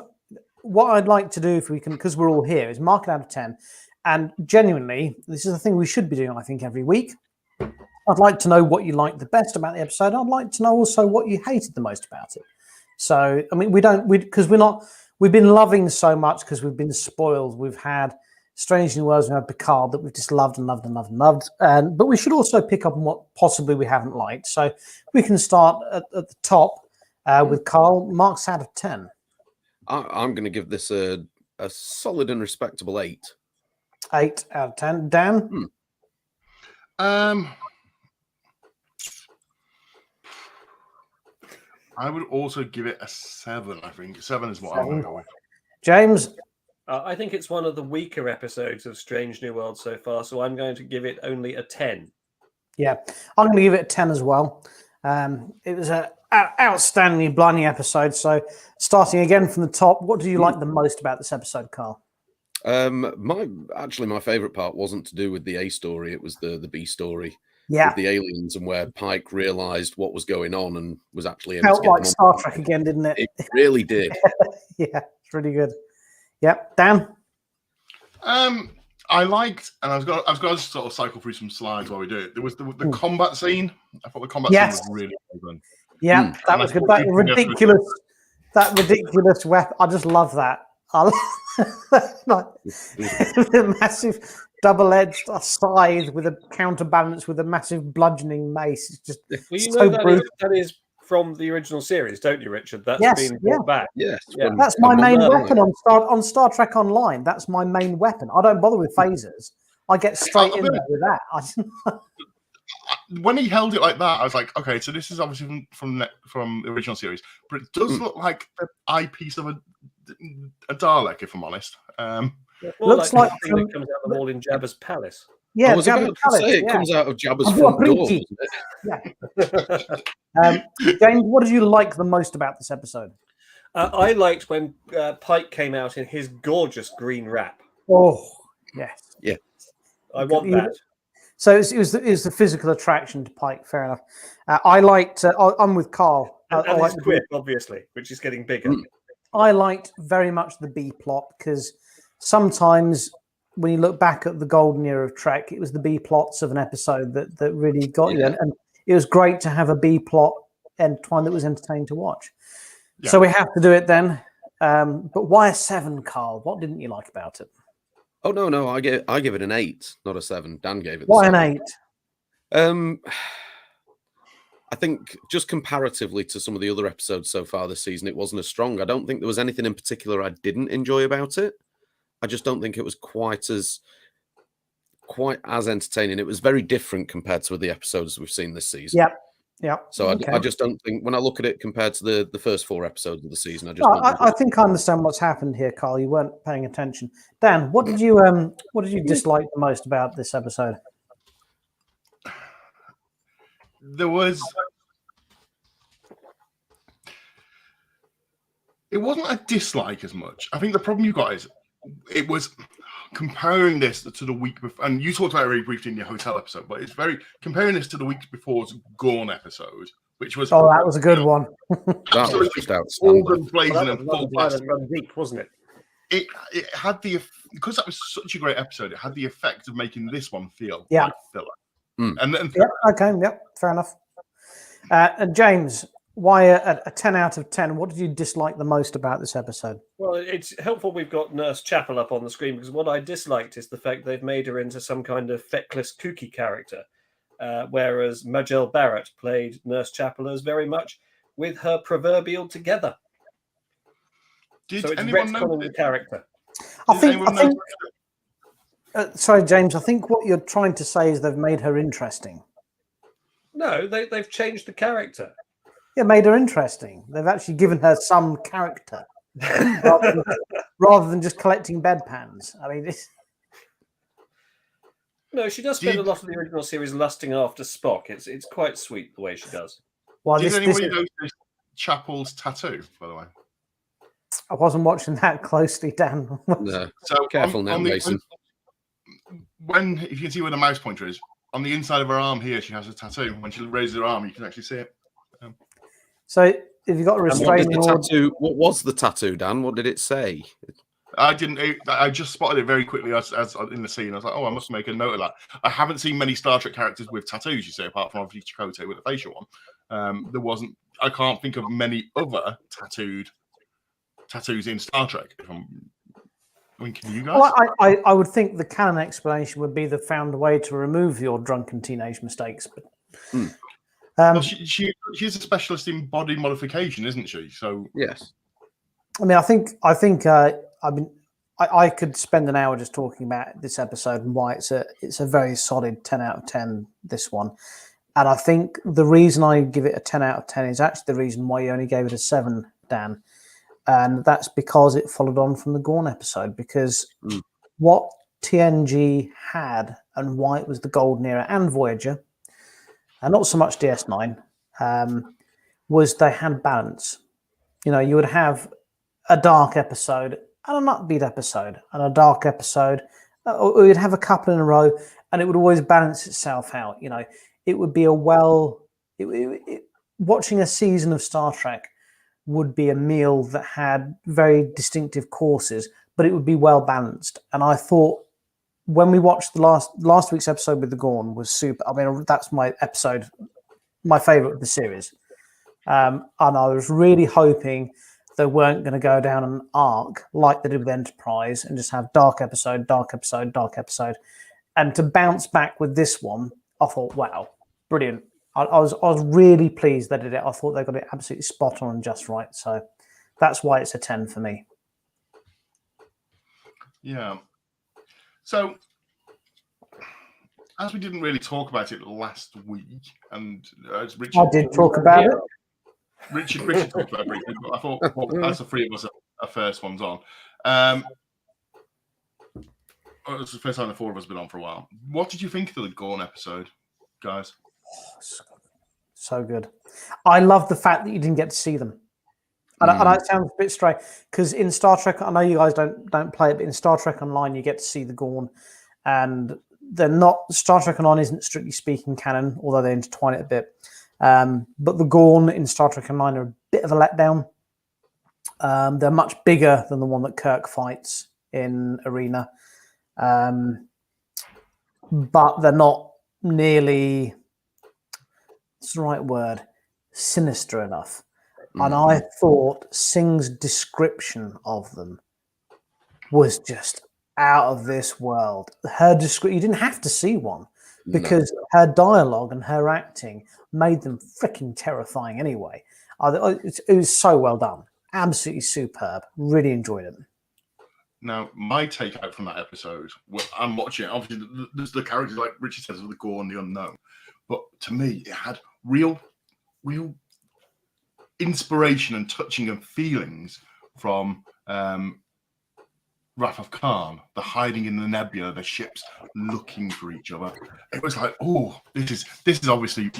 Speaker 5: what I'd like to do if we can, because we're all here, is mark it out of 10. And genuinely, this is the thing we should be doing, I think, every week. I'd like to know what you liked the best about the episode. I'd like to know also what you hated the most about it. So, I mean, we've been loving so much because we've been spoiled. We've had Strange New Worlds, we've had Picard that we've just loved and loved and loved and loved. But we should also pick up on what possibly we haven't liked. So we can start at the top with Carl. Marks out of 10.
Speaker 4: I'm going to give this a solid and respectable 8.
Speaker 5: 8 out of 10. Dan?
Speaker 3: I would also give it a 7, I think. 7 is what I'm going to go with.
Speaker 5: James?
Speaker 2: I think it's one of the weaker episodes of Strange New World so far, so I'm going to give it only a 10.
Speaker 5: Yeah, I'm going to give it a 10 as well. It was an outstandingly blinding episode. So starting again from the top, what do you like the most about this episode, Carl?
Speaker 4: My favorite part wasn't to do with the A story. It was the B story.
Speaker 5: Yeah,
Speaker 4: with the aliens and where Pike realized what was going on and was actually
Speaker 5: felt like Star Trek again, didn't it?
Speaker 4: It really did.
Speaker 5: Yeah, it's really good. Yep, Dan.
Speaker 3: I liked, and I was going to sort of cycle through some slides while we do it. There was the combat scene. I thought the combat scene was really well done.
Speaker 5: Yeah, that was good. That ridiculous weapon. I just love that. I love the massive double-edged scythe with a counterbalance with a massive bludgeoning mace. It's just
Speaker 2: that is from the original series, don't you, Richard? That's been brought back.
Speaker 4: Yes,
Speaker 5: that's my main weapon on Star Trek Online. That's my main weapon. I don't bother with phasers. I get straight in there with that.
Speaker 3: When he held it like that, I was like, okay, so this is obviously from the original series, but it does look like the eyepiece of a Dalek, if I'm honest.
Speaker 5: Looks like
Speaker 2: it comes out of the wall in Jabba's palace.
Speaker 5: Yeah,
Speaker 4: I was about to say it comes out of Jabba's front door.
Speaker 5: Yeah. James, what did you like the most about this episode?
Speaker 2: I liked when Pike came out in his gorgeous green wrap.
Speaker 5: Oh, yes.
Speaker 4: Yeah.
Speaker 2: I want that.
Speaker 5: So it was the physical attraction to Pike. Fair enough. I liked. I'm with Carl.
Speaker 2: And his quip, obviously, which is getting bigger.
Speaker 5: I liked very much the B plot because sometimes when you look back at the golden era of Trek, it was the B plots of an episode that really got you, and it was great to have a B plot entwined that was entertaining to watch. So we have to do it then. But why a 7, Carl? What didn't you like about it?
Speaker 4: Oh no, I give it an 8, not a 7. Dan gave it.
Speaker 5: Why an 8?
Speaker 4: I think just comparatively to some of the other episodes so far this season, it wasn't as strong. I don't think there was anything in particular I didn't enjoy about it. I just don't think it was quite as entertaining. It was very different compared to the episodes we've seen this season.
Speaker 5: Yeah.
Speaker 4: So
Speaker 5: Okay.
Speaker 4: I just don't think, when I look at it compared to the first 4 episodes of the season, I just don't think
Speaker 5: I think I understand what's happened here, Carl. You weren't paying attention. Dan, what did you dislike the most about this episode?
Speaker 3: It wasn't a dislike as much. I think the problem you got is it was comparing this to the week before, and you talked about it very briefly in your hotel episode, but it's very comparing this to the week before's Gorn episode, which was
Speaker 5: that was a good one.
Speaker 4: that was just outstanding.
Speaker 3: organ blazing
Speaker 2: Well, that
Speaker 3: and
Speaker 2: was
Speaker 3: full
Speaker 2: Love
Speaker 3: blast.
Speaker 2: Island Run Deep, wasn't it?
Speaker 3: It had because that was such a great episode. It had the effect of making this one feel
Speaker 5: Yeah.
Speaker 3: like filler.
Speaker 4: Mm.
Speaker 3: And
Speaker 5: Yeah. Okay. Yep. Fair enough. And James, why a 10 out of 10? What did you dislike the most about this episode?
Speaker 2: Well, it's helpful we've got Nurse Chapel up on the screen, because what I disliked is the fact they've made her into some kind of feckless, kooky character, whereas Majel Barrett played Nurse Chapel as very much with her proverbial together.
Speaker 3: did
Speaker 2: So it's
Speaker 3: anyone know?
Speaker 2: retconning the character.
Speaker 5: I think. Sorry, James. I think what you're trying to say is they've made her interesting.
Speaker 2: No, they've changed the character.
Speaker 5: Yeah, made her interesting. They've actually given her some character rather than just collecting bedpans. I mean,
Speaker 2: No, she does spend a lot of the original series lusting after Spock. It's quite sweet the way she does.
Speaker 5: well,
Speaker 3: Did
Speaker 5: this
Speaker 3: anyone notice Chapel's tattoo, by the way?
Speaker 5: I wasn't watching that closely, Dan.
Speaker 4: No.
Speaker 3: So
Speaker 4: Careful now, Mason.
Speaker 3: When if you can see where the mouse pointer is, on the inside of her arm here, she has a tattoo. When she raises her arm, you can actually see it.
Speaker 5: So, if you got a
Speaker 4: And what,
Speaker 5: restraining order,
Speaker 4: what was the tattoo, Dan? What did it say?
Speaker 3: I didn't. I just spotted it very quickly as in the scene. I was like, "Oh, I must make a note of that." I haven't seen many Star Trek characters with tattoos. You say, apart from obviously Chakotay with a facial one. There wasn't. I can't think of many other tattoos in Star Trek. I mean, can you guys?
Speaker 5: well, I would think the canon explanation would be they found a way to remove your drunken teenage mistakes. But
Speaker 3: Well, she's a specialist in body modification, isn't she? So
Speaker 4: Yes.
Speaker 5: I mean, I could spend an hour just talking about this episode and why it's a very solid 10 out of 10. This one, and I think the reason I give it a 10 out of 10 is actually the reason why you only gave it a 7, Dan, and that's because it followed on from the Gorn episode. Because what TNG had and why it was the golden era and Voyager, and not so much DS9, was they had balance. You know, you would have a dark episode and an upbeat episode and a dark episode, or you'd have a couple in a row, and it would always balance itself out. You know, it would be watching a season of Star Trek would be a meal that had very distinctive courses, but it would be well balanced. And I thought when we watched the last week's episode with the Gorn was super. I mean, that's my episode, my favorite of the series. And I was really hoping they weren't going to go down an arc like they did with Enterprise and just have dark episode, dark episode, dark episode. And to bounce back with this one, I thought, wow, brilliant. I was really pleased they did it. I thought they got it absolutely spot on and just right. So that's why it's a 10 for me.
Speaker 3: yeah. So as we didn't really talk about it last week, and as Richard,
Speaker 5: I did talk about it.
Speaker 3: Richard talked about it briefly, but I thought, well, as the three of us are first ones on, it's the first time the four of us have been on for a while. What did you think of the Gorn episode, guys?
Speaker 5: So good. I love the fact that you didn't get to see them. And I know it sounds a bit strange because in Star Trek, I know you guys don't play it, but in Star Trek Online, you get to see the Gorn, and they're not. Star Trek Online isn't strictly speaking canon, although they intertwine it a bit. But the Gorn in Star Trek Online are a bit of a letdown. They're much bigger than the one that Kirk fights in Arena, but they're not nearly. What's the right word? Sinister enough. And I thought Singh's description of them was just out of this world. Her you didn't have to see one
Speaker 4: No.
Speaker 5: because her dialogue and her acting made them freaking terrifying anyway. It was so well done. Absolutely superb. Really enjoyed it.
Speaker 3: Now, my takeout from that episode, I'm watching it. Obviously, there's the characters like Richard says, the gore and the unknown. But to me, it had real inspiration and touching of feelings from Wrath of Khan, the hiding in the nebula, the ships looking for each other. It was like, oh, this is obviously,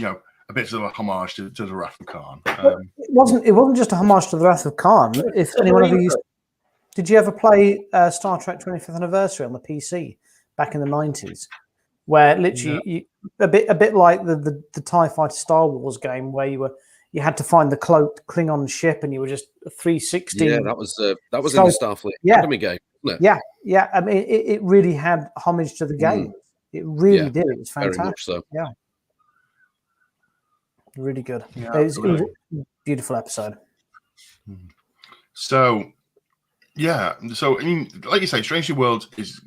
Speaker 3: a bit of a homage to the Wrath of Khan.
Speaker 5: It wasn't just a homage to the Wrath of Khan. If anyone ever did you ever play Star Trek 25th Anniversary on the PC back in the 90s, where literally a bit like the TIE Fighter Star Wars game, where you had to find the cloaked Klingon ship and you were just 360.
Speaker 4: Yeah, that was in the Starfleet Academy game, wasn't it?
Speaker 5: Yeah. I mean, it really had homage to the game. It really did. It was fantastic.
Speaker 4: Very much so.
Speaker 5: Yeah. Really good.
Speaker 3: Yeah,
Speaker 5: It was a beautiful episode.
Speaker 3: So, I mean, like you say, Strange New Worlds is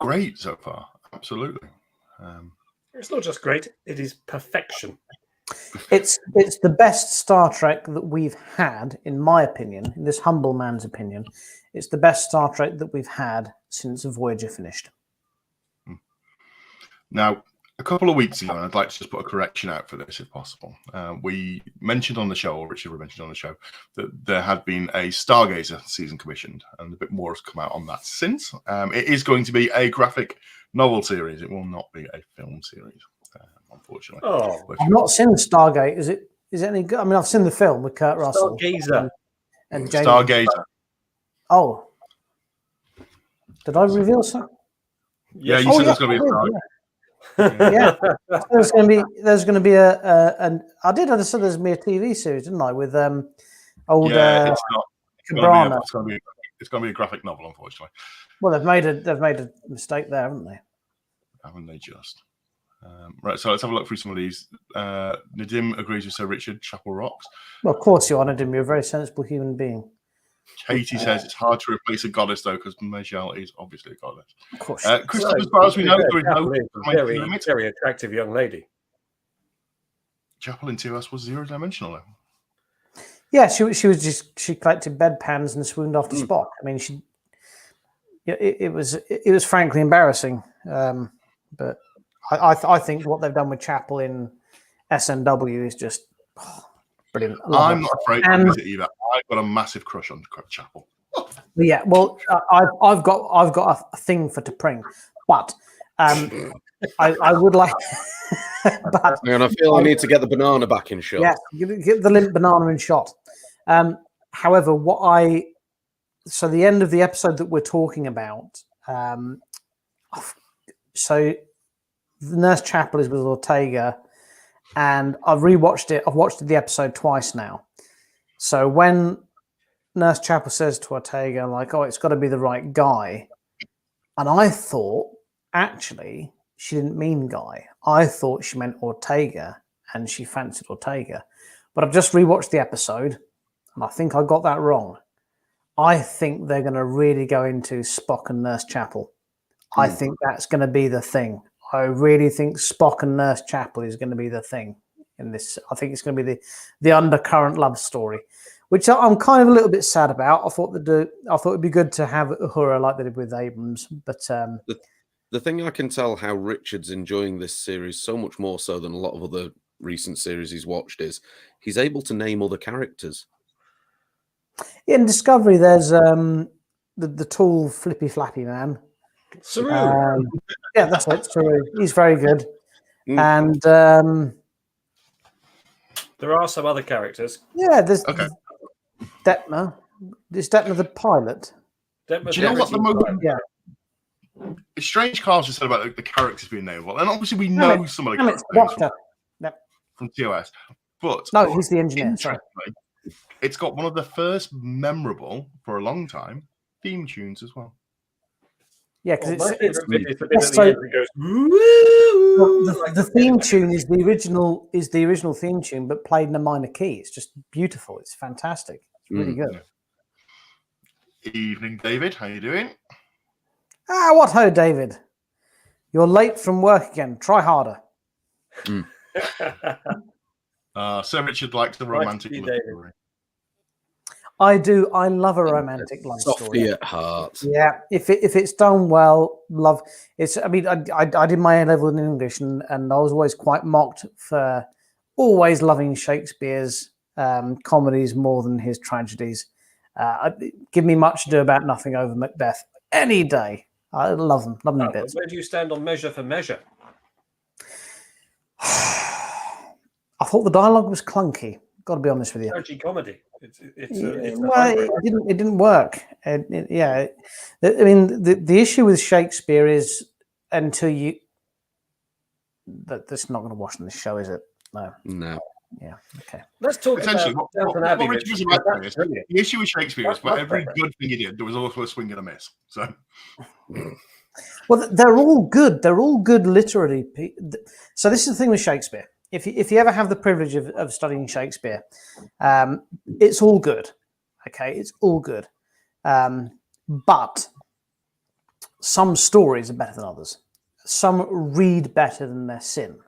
Speaker 3: great so far. Absolutely.
Speaker 2: It's not just great; it is perfection.
Speaker 5: It's the best Star Trek that we've had, in my opinion, in this humble man's opinion. It's the best Star Trek that we've had since Voyager finished.
Speaker 3: Now, a couple of weeks ago, and I'd like to just put a correction out for this if possible. We mentioned on the show, or Richard mentioned on the show, that there had been a Stargazer season commissioned, and a bit more has come out on that since. It is going to be a graphic novel series. It will not be a film series, unfortunately.
Speaker 2: Oh,
Speaker 5: I've not seen Stargate. Is it any good? I mean, I've seen the film with Kurt Russell
Speaker 2: Stargazer.
Speaker 5: and James.
Speaker 3: Stargazer.
Speaker 5: Oh, did I reveal something?
Speaker 3: Yeah, you said there's going to be a Stargazer.
Speaker 5: Yeah, there's going to be a I did understand there's going to be a TV series, didn't I? With old
Speaker 3: It's not.
Speaker 5: Cabrana.
Speaker 3: It's going to be a graphic novel, unfortunately.
Speaker 5: Well, they've made a mistake there, haven't they?
Speaker 3: Haven't they just? Right, so let's have a look through some of these. Nadim agrees with Sir Richard. Chapel rocks.
Speaker 5: Well, of course you honoured him. You're a very sensible human being.
Speaker 3: Katie says it's hard to replace a goddess, though, because Majel is obviously a goddess.
Speaker 5: Of course.
Speaker 3: Christopher, as far as we know, there is no
Speaker 2: very,
Speaker 3: limit.
Speaker 2: very attractive young lady.
Speaker 3: Chapel in TOS was zero-dimensional, though.
Speaker 5: Yeah, she collected bedpans and swooned after Spock. I mean, it was frankly embarrassing. But I think what they've done with Chapel in SNW is just brilliant.
Speaker 3: I'm not afraid to visit either. I've got a massive crush on Chapel.
Speaker 5: Yeah, well, I've got a thing for T'Pring, but I would like. But,
Speaker 4: and I feel I need to get the banana back in shot.
Speaker 5: Yeah, get the limp banana in shot. However, so the end of the episode that we're talking about, so the Nurse Chapel is with Ortega, and I've rewatched it. I've watched the episode twice now. So when Nurse Chapel says to Ortega, like, "Oh, it's got to be the right guy," and I thought actually she didn't mean Guy. I thought she meant Ortega, and she fancied Ortega. But I've just rewatched the episode, and I think I got that wrong. I think they're going to really go into Spock and Nurse Chapel. I think that's going to be the thing. I really think Spock and Nurse Chapel is going to be the thing in this. I think it's going to be the undercurrent love story, which I'm kind of a little bit sad about. I thought it'd be good to have Uhura like they did with Abrams, but
Speaker 4: the thing I can tell how Richard's enjoying this series so much more so than a lot of other recent series he's watched is he's able to name other characters.
Speaker 5: In Discovery, there's the tall, flippy, flappy man.
Speaker 2: Saru.
Speaker 5: Yeah, that's it. Saru. He's very good. And
Speaker 2: there are some other characters.
Speaker 5: Yeah, there's Detmer. Is Detmer the pilot?
Speaker 2: Detmer's
Speaker 3: Do you know what the moment?
Speaker 5: Yeah.
Speaker 3: It's strange Carl's just said about the characters being nameable, and obviously we know some of the characters
Speaker 5: Doctor.
Speaker 3: from TOS, but
Speaker 5: No, he's the engineer. Sorry.
Speaker 3: It's got one of the first memorable for a long time theme tunes as well.
Speaker 5: Yeah, because
Speaker 2: My
Speaker 5: it's
Speaker 2: favourite bit is the bit at the
Speaker 5: so-
Speaker 2: end that goes, "Woo!"
Speaker 5: the theme tune is the original theme tune, but played in a minor key. It's just beautiful. It's fantastic. It's really good.
Speaker 3: Evening, David. How you doing?
Speaker 5: What ho, David? You're late from work again. Try harder.
Speaker 3: Sir Richard likes the romantic
Speaker 2: you,
Speaker 3: love
Speaker 2: David.
Speaker 3: story.
Speaker 5: I do. I love a romantic love
Speaker 4: Softy
Speaker 5: story.
Speaker 4: at heart.
Speaker 5: Yeah, if it's done well, love. It's. I mean, I did my A level in English, and I was always quite mocked for always loving Shakespeare's comedies more than his tragedies. Give me Much Ado About Nothing over Macbeth any day. I love them. Love them
Speaker 2: Oh,
Speaker 5: bits.
Speaker 2: where do you stand on Measure for Measure?
Speaker 5: I thought the dialogue was clunky. Got to be honest with you.
Speaker 2: Tragedy comedy. It's a
Speaker 5: Well,
Speaker 2: hybrid.
Speaker 5: it didn't work. Yeah, I mean, the issue with Shakespeare is until you that's not going to wash on this show, is it? No.
Speaker 4: No.
Speaker 5: Yeah. Okay.
Speaker 2: Let's talk
Speaker 3: Essentially,
Speaker 2: about
Speaker 3: what
Speaker 2: Downton Abbey.
Speaker 3: Richard was
Speaker 2: Richard.
Speaker 3: about
Speaker 2: That's
Speaker 3: is
Speaker 2: brilliant.
Speaker 3: the issue with Shakespeare is for
Speaker 2: That's
Speaker 3: every
Speaker 2: perfect.
Speaker 3: good thing he did, there was also a swing and a miss. So
Speaker 5: Well, they're all good. They're all good literary. So this is the thing with Shakespeare. If you ever have the privilege of studying Shakespeare, it's all good. Okay, it's all good. But some stories are better than others. Some read better than their sin,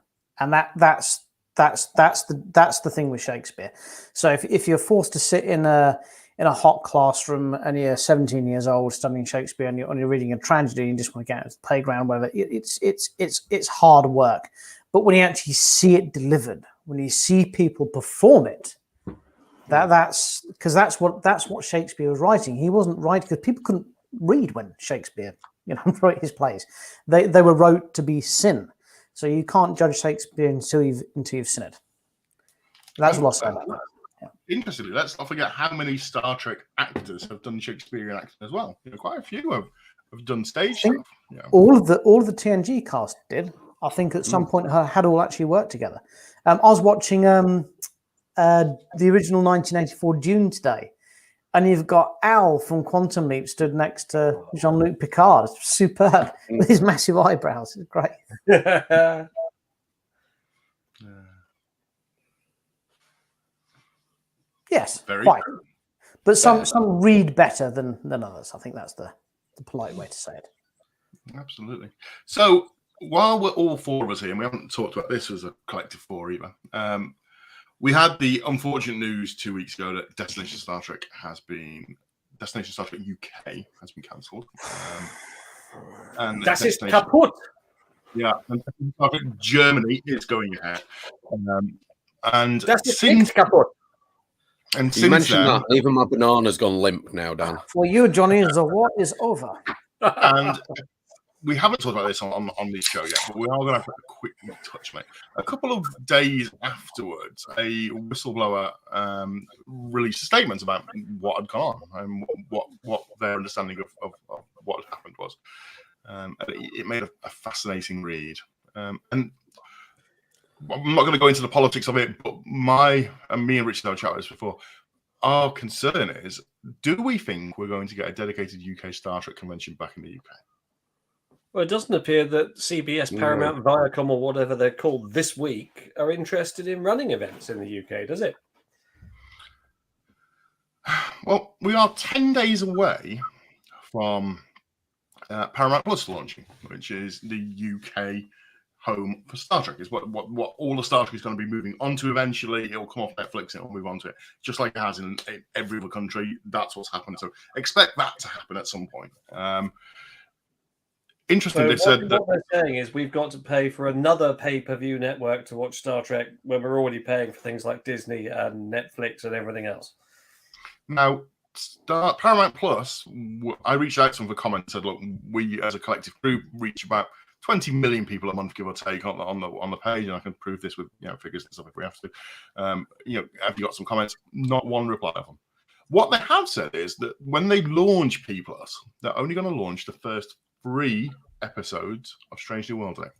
Speaker 5: and that's the thing with Shakespeare. So if you're forced to sit in a hot classroom and you're 17 years old studying Shakespeare and you're reading a tragedy and you just want to get out of the playground, whatever, it's hard work. But when you actually see it delivered, when you see people perform it, that's what Shakespeare was writing. He wasn't writing because people couldn't read when Shakespeare, wrote his plays. They were wrote to be sin. So you can't judge Shakespeare until you've seen it. That's what I'll say about that.
Speaker 3: interestingly, let's not forget how many Star Trek actors have done Shakespearean acting as well. Quite a few have done stage stuff.
Speaker 5: All of the TNG cast did. I think at some point had all actually worked together. I was watching the original 1984 Dune today, and you've got Al from Quantum Leap stood next to Jean-Luc Picard. It's superb with his massive eyebrows. It's great. Yes,
Speaker 3: Very
Speaker 5: quite.
Speaker 3: true.
Speaker 5: But some read better than others. I think that's the polite way to say it.
Speaker 3: Absolutely. So while we're all four of us here, and we haven't talked about this as a collective four either, we had the unfortunate news 2 weeks ago that Destination Star Trek UK has been cancelled. And
Speaker 2: Das ist
Speaker 3: Destination-
Speaker 2: kaputt.
Speaker 3: Yeah, and Star Trek Germany is going ahead. And
Speaker 2: Das ist
Speaker 3: since,
Speaker 2: nicht kaputt.
Speaker 3: and
Speaker 4: You
Speaker 3: since
Speaker 4: mentioned
Speaker 3: then,
Speaker 4: that. Even my banana's gone limp now, Dan.
Speaker 5: For you, Johnny, the war is over.
Speaker 3: and we haven't talked about this on this show yet, but we are going to have a quick touch, mate. A couple of days afterwards, a whistleblower released a statement about what had gone on and what their understanding of what had happened was. And it made a fascinating read. And I'm not going to go into the politics of it, but me and Richard have chatted about this before. Our concern is, do we think we're going to get a dedicated UK Star Trek convention back in the UK?
Speaker 2: Well, it doesn't appear that CBS, Paramount, Viacom, or whatever they're called this week are interested in running events in the UK, does it?
Speaker 3: Well, we are 10 days away from Paramount Plus launching, which is the UK home for Star Trek. Is what all the Star Trek is going to be moving onto eventually. It'll come off Netflix and it'll move on to it, just like it has in every other country. That's what's happened. So expect that to happen at some point. Interesting.
Speaker 2: So
Speaker 3: They said that
Speaker 2: what they're saying is we've got to pay for another pay-per-view network to watch Star Trek when we're already paying for things like Disney and Netflix and everything else.
Speaker 3: now Paramount Plus. I reached out to them for comment. Said, look, we as a collective group reach about 20 million people a month, give or take, on the page, and I can prove this with figures and stuff if we have to. Have you got some comments? Not one reply of them. What they have said is that when they launch P Plus, they're only going to launch the first 3 episodes of Strange New World Day.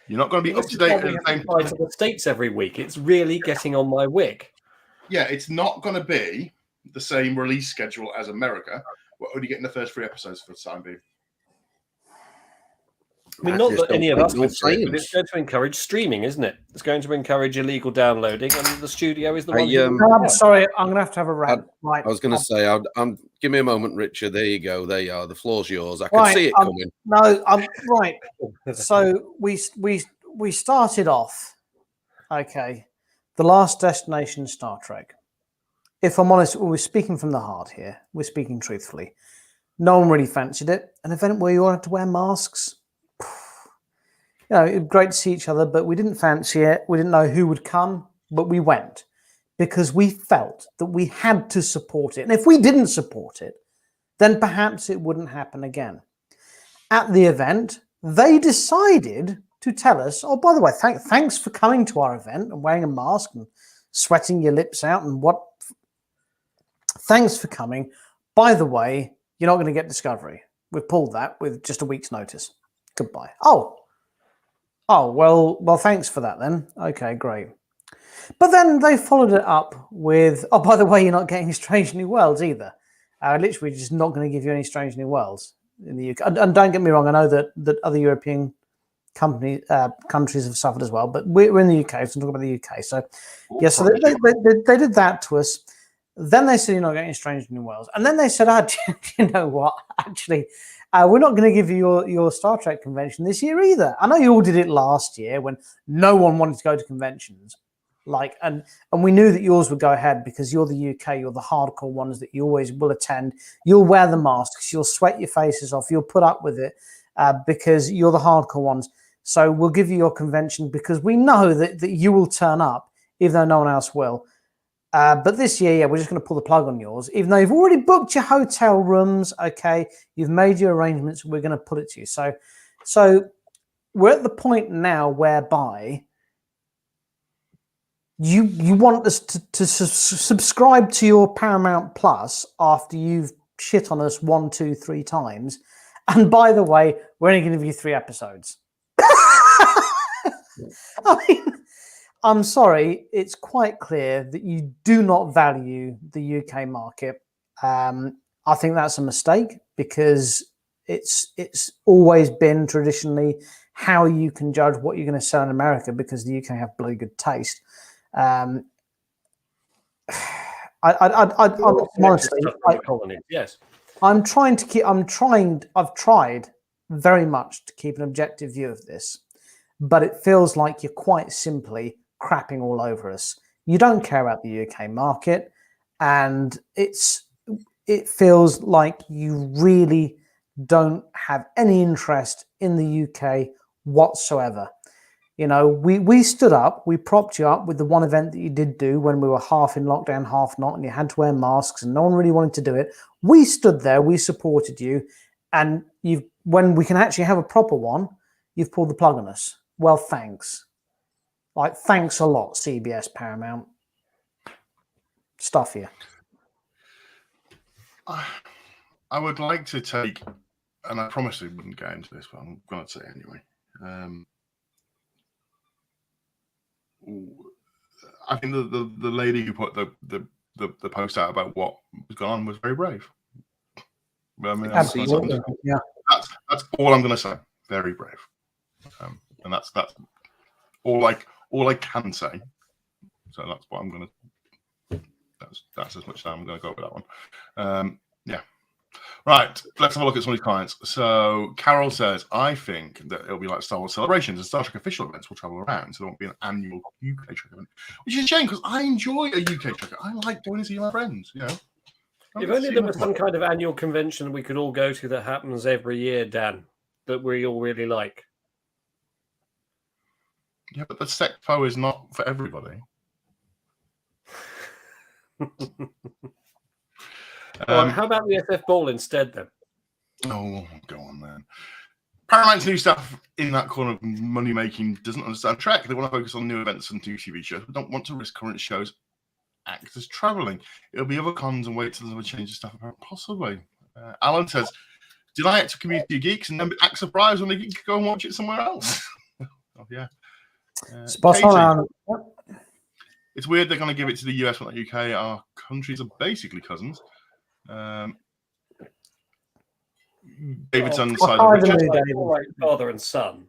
Speaker 3: You're not going to be up to date at the same
Speaker 2: Fly
Speaker 3: time.
Speaker 2: to the States every week. It's really getting on my wick.
Speaker 3: Yeah, it's not going to be the same release schedule as America. We're only getting the first 3 episodes for the time being.
Speaker 2: I mean,
Speaker 4: I
Speaker 2: not
Speaker 4: just
Speaker 2: that any of
Speaker 4: don't
Speaker 2: us
Speaker 4: make no
Speaker 2: would do it, but
Speaker 4: sense.
Speaker 2: it's going to encourage streaming, isn't it? It's going to encourage illegal downloading, and the studio is the
Speaker 4: I,
Speaker 2: one. who-
Speaker 5: No, I'm sorry. I'm going to have a rant. Right.
Speaker 4: I was going to say, give me a moment, Richard. There you go. There you are. The floor's yours. I can
Speaker 5: Right,
Speaker 4: see it coming.
Speaker 5: No, I'm right. So we started off. Okay, The Last Destination Star Trek. If I'm honest, we're speaking from the heart here. We're speaking truthfully. No one really fancied it. An event where you all had to wear masks. You know, it was great to see each other, but we didn't fancy it. We didn't know who would come, but we went because we felt that we had to support it. And if we didn't support it, then perhaps it wouldn't happen again. At the event, they decided to tell us, oh, by the way, thanks for coming to our event and wearing a mask and sweating your lips out and what. Thanks for coming. By the way, you're not going to get Discovery. We've pulled that with just a week's notice. Goodbye. Oh, well, thanks for that then. Okay, great. But then they followed it up with, oh, by the way, you're not getting Strange New Worlds either. Literally just not going to give you any Strange New Worlds in the UK. And don't get me wrong, I know that other European countries have suffered as well, but we're in the UK, so I'm talking about the UK. So, yeah, so they did that to us. Then they said, you're not getting Strange New Worlds. And then they said, you know what? Actually, we're not going to give you your Star Trek convention this year either. I know you all did it last year when no one wanted to go to conventions. And we knew that yours would go ahead because you're the UK, you're the hardcore ones that you always will attend. You'll wear the masks, you'll sweat your faces off, you'll put up with it because you're the hardcore ones. So we'll give you your convention because we know that you will turn up, even though no one else will. But this year, yeah, we're just going to pull the plug on yours, even though you've already booked your hotel rooms. Okay, you've made your arrangements. We're going to put it to you. So we're at the point now whereby you want us to subscribe to your Paramount Plus after you've shit on us 1, 2, 3 times. And by the way, we're only going to give you 3 episodes. I mean, I'm sorry, it's quite clear that you do not value the UK market. I think that's a mistake because it's always been traditionally how you can judge what you're going to sell in America because the UK have bloody good taste. Honestly,
Speaker 2: yes.
Speaker 5: I've tried very much to keep an objective view of this, but it feels like you're quite simply crapping all over us. You don't care about the UK market, and it feels like you really don't have any interest in the UK whatsoever. You know, we stood up, we propped you up with the one event that you did do when we were half in lockdown, half not, and you had to wear masks and no one really wanted to do it. We stood there, we supported you, and when we can actually have a proper one, you've pulled the plug on us. Well, thanks. Thanks a lot, CBS, Paramount. Stuff here.
Speaker 3: I would like to take, and I promised we wouldn't get into this, but I'm going to say anyway. I think the lady who put the post out about what was going on was very brave. I mean,
Speaker 5: absolutely, yeah.
Speaker 3: That's all I'm going to say. Very brave, and that's all I can say. So that's what I'm going to. That's as much as I'm going to go with that one. Yeah. Right, let's have a look at some of these clients. So Carol says, I think that it'll be like Star Wars Celebrations and Star Trek official events will travel around, so there won't be an annual UK Trek event. Which is a shame because I enjoy a UK Trek. I like going to see my friends, you know.
Speaker 2: If only there was some kind of annual convention we could all go to that happens every year, Dan, that we all really like.
Speaker 3: Yeah, but the SecPo is not for everybody.
Speaker 2: How about the SF Ball instead, then?
Speaker 3: Oh, go on then. Paramount's new staff in that corner of money making doesn't understand Trek. They want to focus on new events and new TV shows, but don't want to risk current shows actors traveling. It'll be other cons and wait till there's a change of staff. Possibly. Alan says, deny it to community geeks and then act surprised when they can go and watch it somewhere else. Oh, yeah.
Speaker 5: Spot on.
Speaker 3: It's weird they're going to give it to the US but not UK. Our countries are basically cousins. David's on the
Speaker 5: What
Speaker 3: side of
Speaker 5: kind of
Speaker 3: Richard,
Speaker 5: new David?
Speaker 2: Like father and son.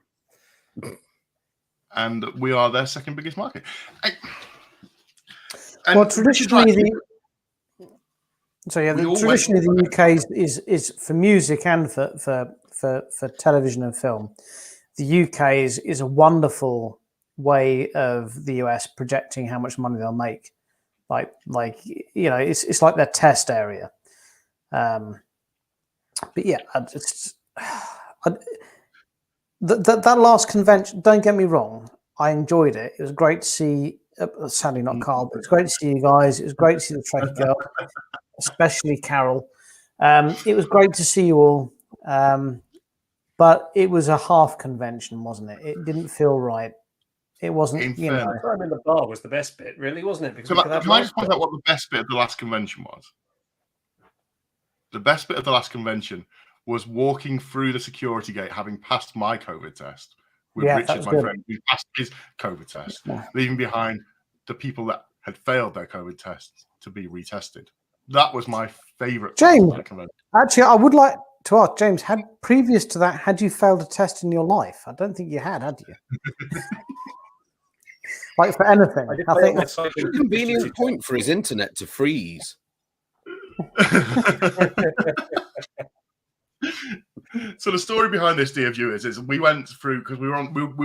Speaker 3: and we are their second biggest market. And
Speaker 5: Well,
Speaker 3: Richard's right.
Speaker 5: traditionally,
Speaker 3: We all went
Speaker 5: traditionally
Speaker 3: for
Speaker 5: the UK is for music and for television and film. The UK is a wonderful way of the US projecting how much money they'll make. Like it's like their test area. But yeah, that last convention. Don't get me wrong, I enjoyed it. It was great to see. Sadly, not Carl, but it's great to see you guys. It was great to see the Trekkie girl, especially Carol. It was great to see you all. But it was a half convention, wasn't it? It didn't feel right. It wasn't,
Speaker 3: In
Speaker 5: you know.
Speaker 3: fairness.
Speaker 2: The time in the bar was the best bit, really, wasn't it? Because
Speaker 3: Can I just point out what the best bit of the last convention was? The best bit of the last convention was walking through the security gate, having passed my COVID test with
Speaker 5: Yeah, that
Speaker 3: Richard,
Speaker 5: was
Speaker 3: my
Speaker 5: good.
Speaker 3: friend, who passed his COVID test,
Speaker 5: Yeah.
Speaker 3: leaving behind the people that had failed their COVID tests to be retested. That was my favourite.
Speaker 5: James.
Speaker 3: part of the convention.
Speaker 5: Actually, I would like to ask James, previous to that, had you failed a test in your life? I don't think you had you? Like for anything. I think
Speaker 2: that's
Speaker 4: A convenient point for his internet to freeze.
Speaker 3: So the story behind this, dear viewers, is we went through because we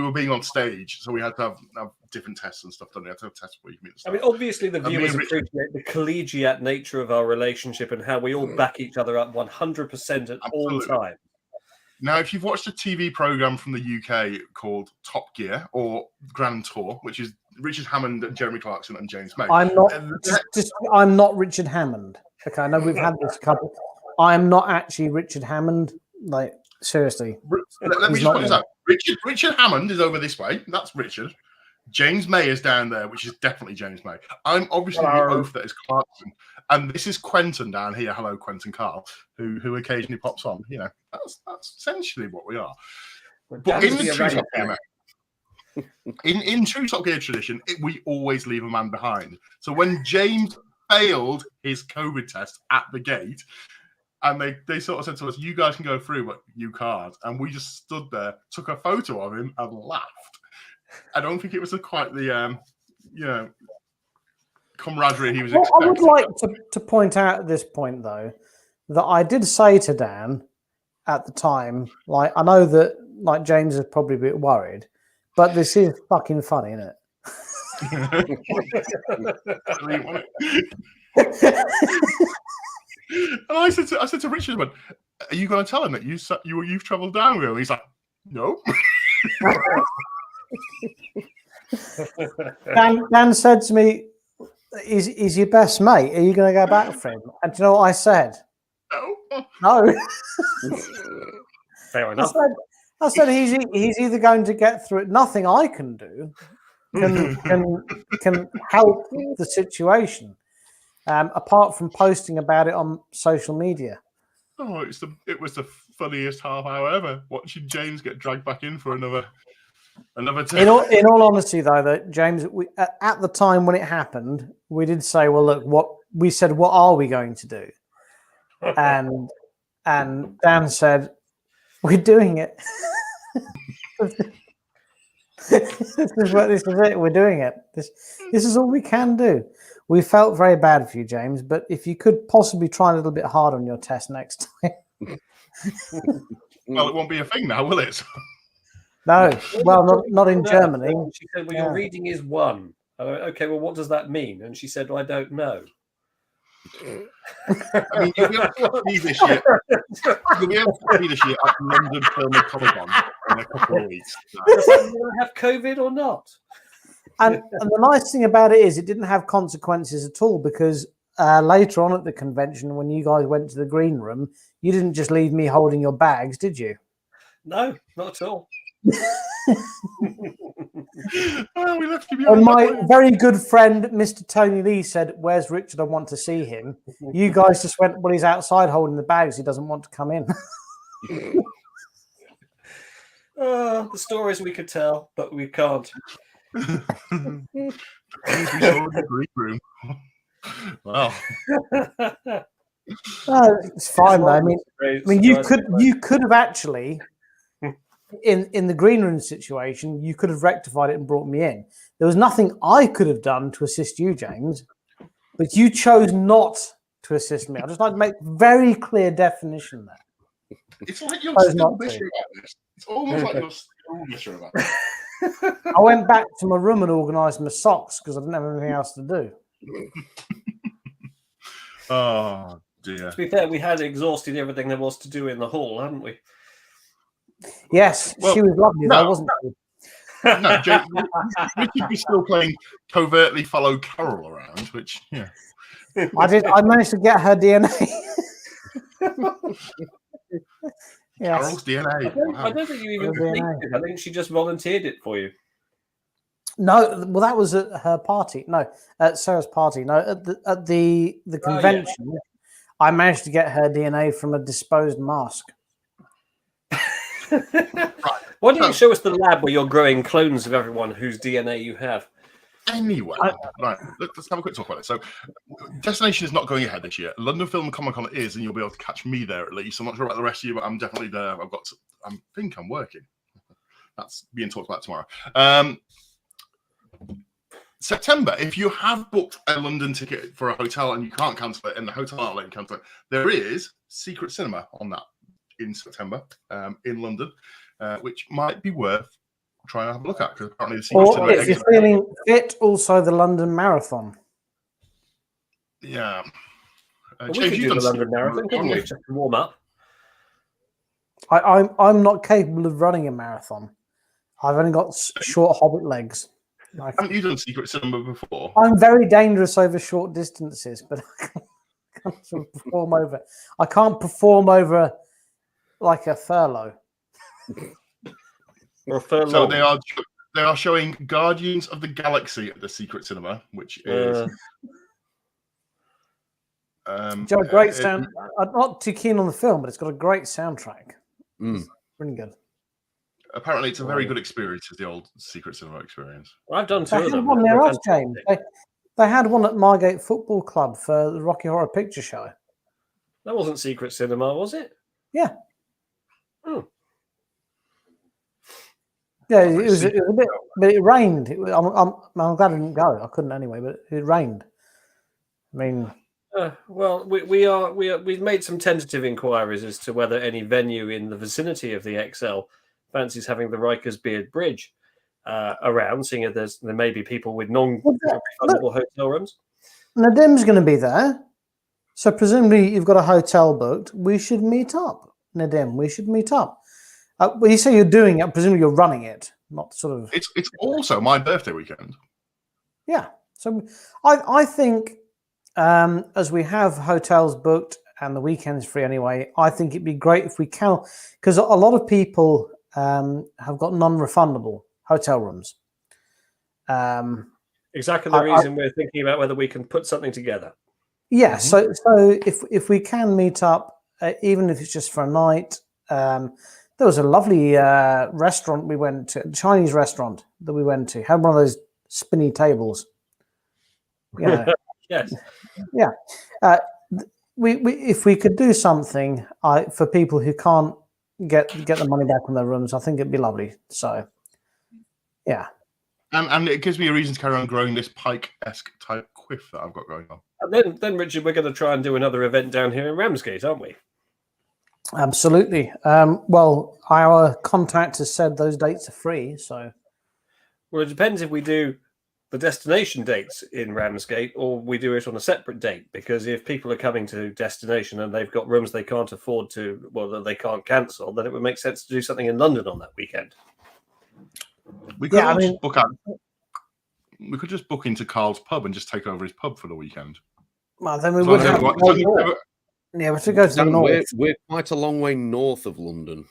Speaker 3: were being on stage, so we had to have different tests and stuff done. We had to have tests where you meet.
Speaker 2: I mean, obviously, the
Speaker 3: And me
Speaker 2: viewers
Speaker 3: and Richard-
Speaker 2: appreciate the collegiate nature of our relationship and how we all back each other up 100% at all
Speaker 3: Absolutely.
Speaker 2: times.
Speaker 3: Now, if you've watched a TV program from the UK called Top Gear or Grand Tour, which is Richard Hammond, Jeremy Clarkson, and James May,
Speaker 5: I'm not
Speaker 3: And
Speaker 5: I'm not Richard Hammond. Okay, I know we've had this couple. I'm not actually Richard Hammond. Like seriously.
Speaker 3: let me
Speaker 5: He's
Speaker 3: just
Speaker 5: not
Speaker 3: point this
Speaker 5: there.
Speaker 3: out. Richard Hammond is over this way. That's Richard. James May is down there, which is definitely James May. I'm obviously the oaf that is Clarkson, and this is Quentin down here. Hello, Quentin Carl, who occasionally pops on. You know, that's essentially what we are. But in the true Top Gear, in true Top Gear tradition, we always leave a man behind. So when James failed his COVID test at the gate, and they sort of said to us, "You guys can go through, but you can't," and we just stood there, took a photo of him, and laughed. I don't think it was quite the camaraderie he was
Speaker 5: Well, I
Speaker 3: expecting.
Speaker 5: would like to point out at this point, though, that I did say to Dan at the time, like, I know that like James is probably a bit worried, but this is fucking funny, isn't it?
Speaker 3: And I said to Richard, "Are you going to tell him that you've travelled down with him?" He's like, "No."
Speaker 5: Dan said to me, "Is your best mate? Are you going to go back for him?" And do you know what I said?
Speaker 3: No.
Speaker 5: No.
Speaker 2: Fair
Speaker 5: I
Speaker 2: enough.
Speaker 5: said he's either going to get through it. Nothing I can do can help the situation, apart from posting about it on social media.
Speaker 3: Oh, it was the funniest half hour ever, watching James get dragged back in for another
Speaker 5: In all honesty, though, that James, at the time when it happened, we did say, "Well, look, what are we going to do?" And Dan said, "We're doing it." This is it. We're doing it. This is all we can do. We felt very bad for you, James, but if you could possibly try a little bit harder on your test next time.
Speaker 3: Well, it won't be a thing now, will it?
Speaker 5: No, well, not in Germany.
Speaker 2: She said, "Well, your reading is 1." I went, "Okay, well, what does that mean?" And she said, "Well, I don't know."
Speaker 3: I mean, you'll be able to see this year. You'll be able to see this year at London Film and Comic-Con in a couple of weeks.
Speaker 2: Does that mean I have COVID or not?
Speaker 5: And the nice thing about it is it didn't have consequences at all, because later on at the convention, when you guys went to the green room, you didn't just leave me holding your bags, did you?
Speaker 2: No, not at all.
Speaker 3: Oh, we left you
Speaker 5: And
Speaker 3: behind.
Speaker 5: my very good friend, Mr. Tony Lee, said, "Where's Richard? I want to see him." You guys just went, "Well, he's outside holding the bags. He doesn't want to come in."
Speaker 2: The stories we could tell, but we can't.
Speaker 3: The things we saw in the green room. Well,
Speaker 5: No, it's fine though. I mean, you
Speaker 2: Surprise.
Speaker 5: could have actually, in the green room situation, you could have rectified it and brought me in. There was nothing I could have done to assist you, James, but you chose not to assist me. I just like to make very clear definition there.
Speaker 3: It's like you're
Speaker 5: Suppose
Speaker 3: still
Speaker 5: not
Speaker 3: bitter
Speaker 5: to.
Speaker 3: about this. It's almost like you're still bitter about this.
Speaker 5: I went back to my room and organised my socks because I didn't have anything else to do.
Speaker 3: Oh dear.
Speaker 2: To be fair, we had exhausted everything there was to do in the hall, hadn't we?
Speaker 5: Yes,
Speaker 3: Well,
Speaker 5: she was lovely,
Speaker 3: no.
Speaker 5: though, wasn't she?
Speaker 3: No, Richard was still playing covertly follow Carol around, which yeah.
Speaker 5: I did. I managed to get her DNA. Yes.
Speaker 3: Carol's DNA.
Speaker 2: I don't think you even
Speaker 5: Her DNA.
Speaker 2: completed it. I think she just volunteered it for you.
Speaker 5: No, well, that was at her party. No, at Sarah's party. No, at the convention, I managed to get her DNA from a disposed mask.
Speaker 2: Why don't you show us the lab where you're growing clones of everyone whose DNA you have?
Speaker 3: Anyway, right, let's have a quick talk about it. So, Destination is not going ahead this year. London Film and Comic Con is, and you'll be able to catch me there at least. I'm not sure about the rest of you, but I'm definitely there. I think I'm working. That's being talked about tomorrow. September, if you have booked a London ticket for a hotel and you can't cancel it, and the hotel aren't letting you cancel it, there is Secret Cinema on that in September in London, which might be worth trying to have a look at, because apparently the Secret
Speaker 5: Or
Speaker 3: Cinema
Speaker 5: if you're feeling fit, also the London Marathon.
Speaker 3: Yeah.
Speaker 2: Well, we could do the London Marathon, couldn't we? Just to warm up.
Speaker 5: I'm not capable of running a marathon. I've only got short hobbit legs.
Speaker 3: Haven't you done Secret Cinema before?
Speaker 5: I'm very dangerous over short distances, but I can't perform over. I can't perform over like a furlough.
Speaker 2: Or a furlong.
Speaker 3: So they are showing Guardians of the Galaxy at the Secret Cinema, which is
Speaker 5: It's got a great sound. I'm not too keen on the film, but it's got a great soundtrack.
Speaker 4: Mm.
Speaker 5: Really good.
Speaker 3: apparently it's a very good experience, is the old Secret Cinema experience.
Speaker 2: I've done two
Speaker 5: They
Speaker 2: of
Speaker 5: had
Speaker 2: them.
Speaker 5: one near
Speaker 2: They're
Speaker 5: us, James.
Speaker 2: fantastic.
Speaker 5: They had one at Margate Football Club for the Rocky Horror Picture Show.
Speaker 2: That wasn't Secret Cinema, was it?
Speaker 5: Yeah.
Speaker 2: Oh.
Speaker 5: Yeah, it was a bit, but it rained. I'm glad I didn't go. I couldn't anyway, but it rained. I mean,
Speaker 2: Well, we've made some tentative inquiries as to whether any venue in the vicinity of the XL fancies having the Rikers Beard Bridge around, seeing as there may be people with non-refundable hotel rooms.
Speaker 5: Nadim's going to be there, so presumably you've got a hotel booked. We should meet up, Nadim. We should meet up. Well, you say you're doing it. Presumably you're running it, not sort of.
Speaker 3: It's also my birthday weekend.
Speaker 5: Yeah. So I think as we have hotels booked and the weekend's free anyway, I think it'd be great if we can, because a lot of people have got non-refundable hotel rooms.
Speaker 2: Exactly the reason we're thinking about whether we can put something together.
Speaker 5: Yeah. So if we can meet up, even if it's just for a night. There was a lovely restaurant we went to, Chinese restaurant that we went to. Had one of those spinny tables. Yeah.
Speaker 2: Yes.
Speaker 5: Yeah. We if we could do something for people who can't get the money back on their rooms, I think it'd be lovely. So, yeah.
Speaker 3: And it gives me a reason to carry on growing this Pike-esque type quiff that I've got going on.
Speaker 2: And then Richard, we're going to try and do another event down here in Ramsgate, aren't we?
Speaker 5: Absolutely. Well, our contact has said those dates are free. So,
Speaker 2: Well, it depends if we do the destination dates in Ramsgate or we do it on a separate date. Because if people are coming to destination and they've got rooms they can't afford to, well, that they can't cancel, then it would make sense to do something in London on that weekend.
Speaker 3: We could we could just book into Carl's pub and just take over his pub for the weekend.
Speaker 5: well, then we would have to go north. Yeah, we have to go to the north.
Speaker 4: We're quite a long way north of London.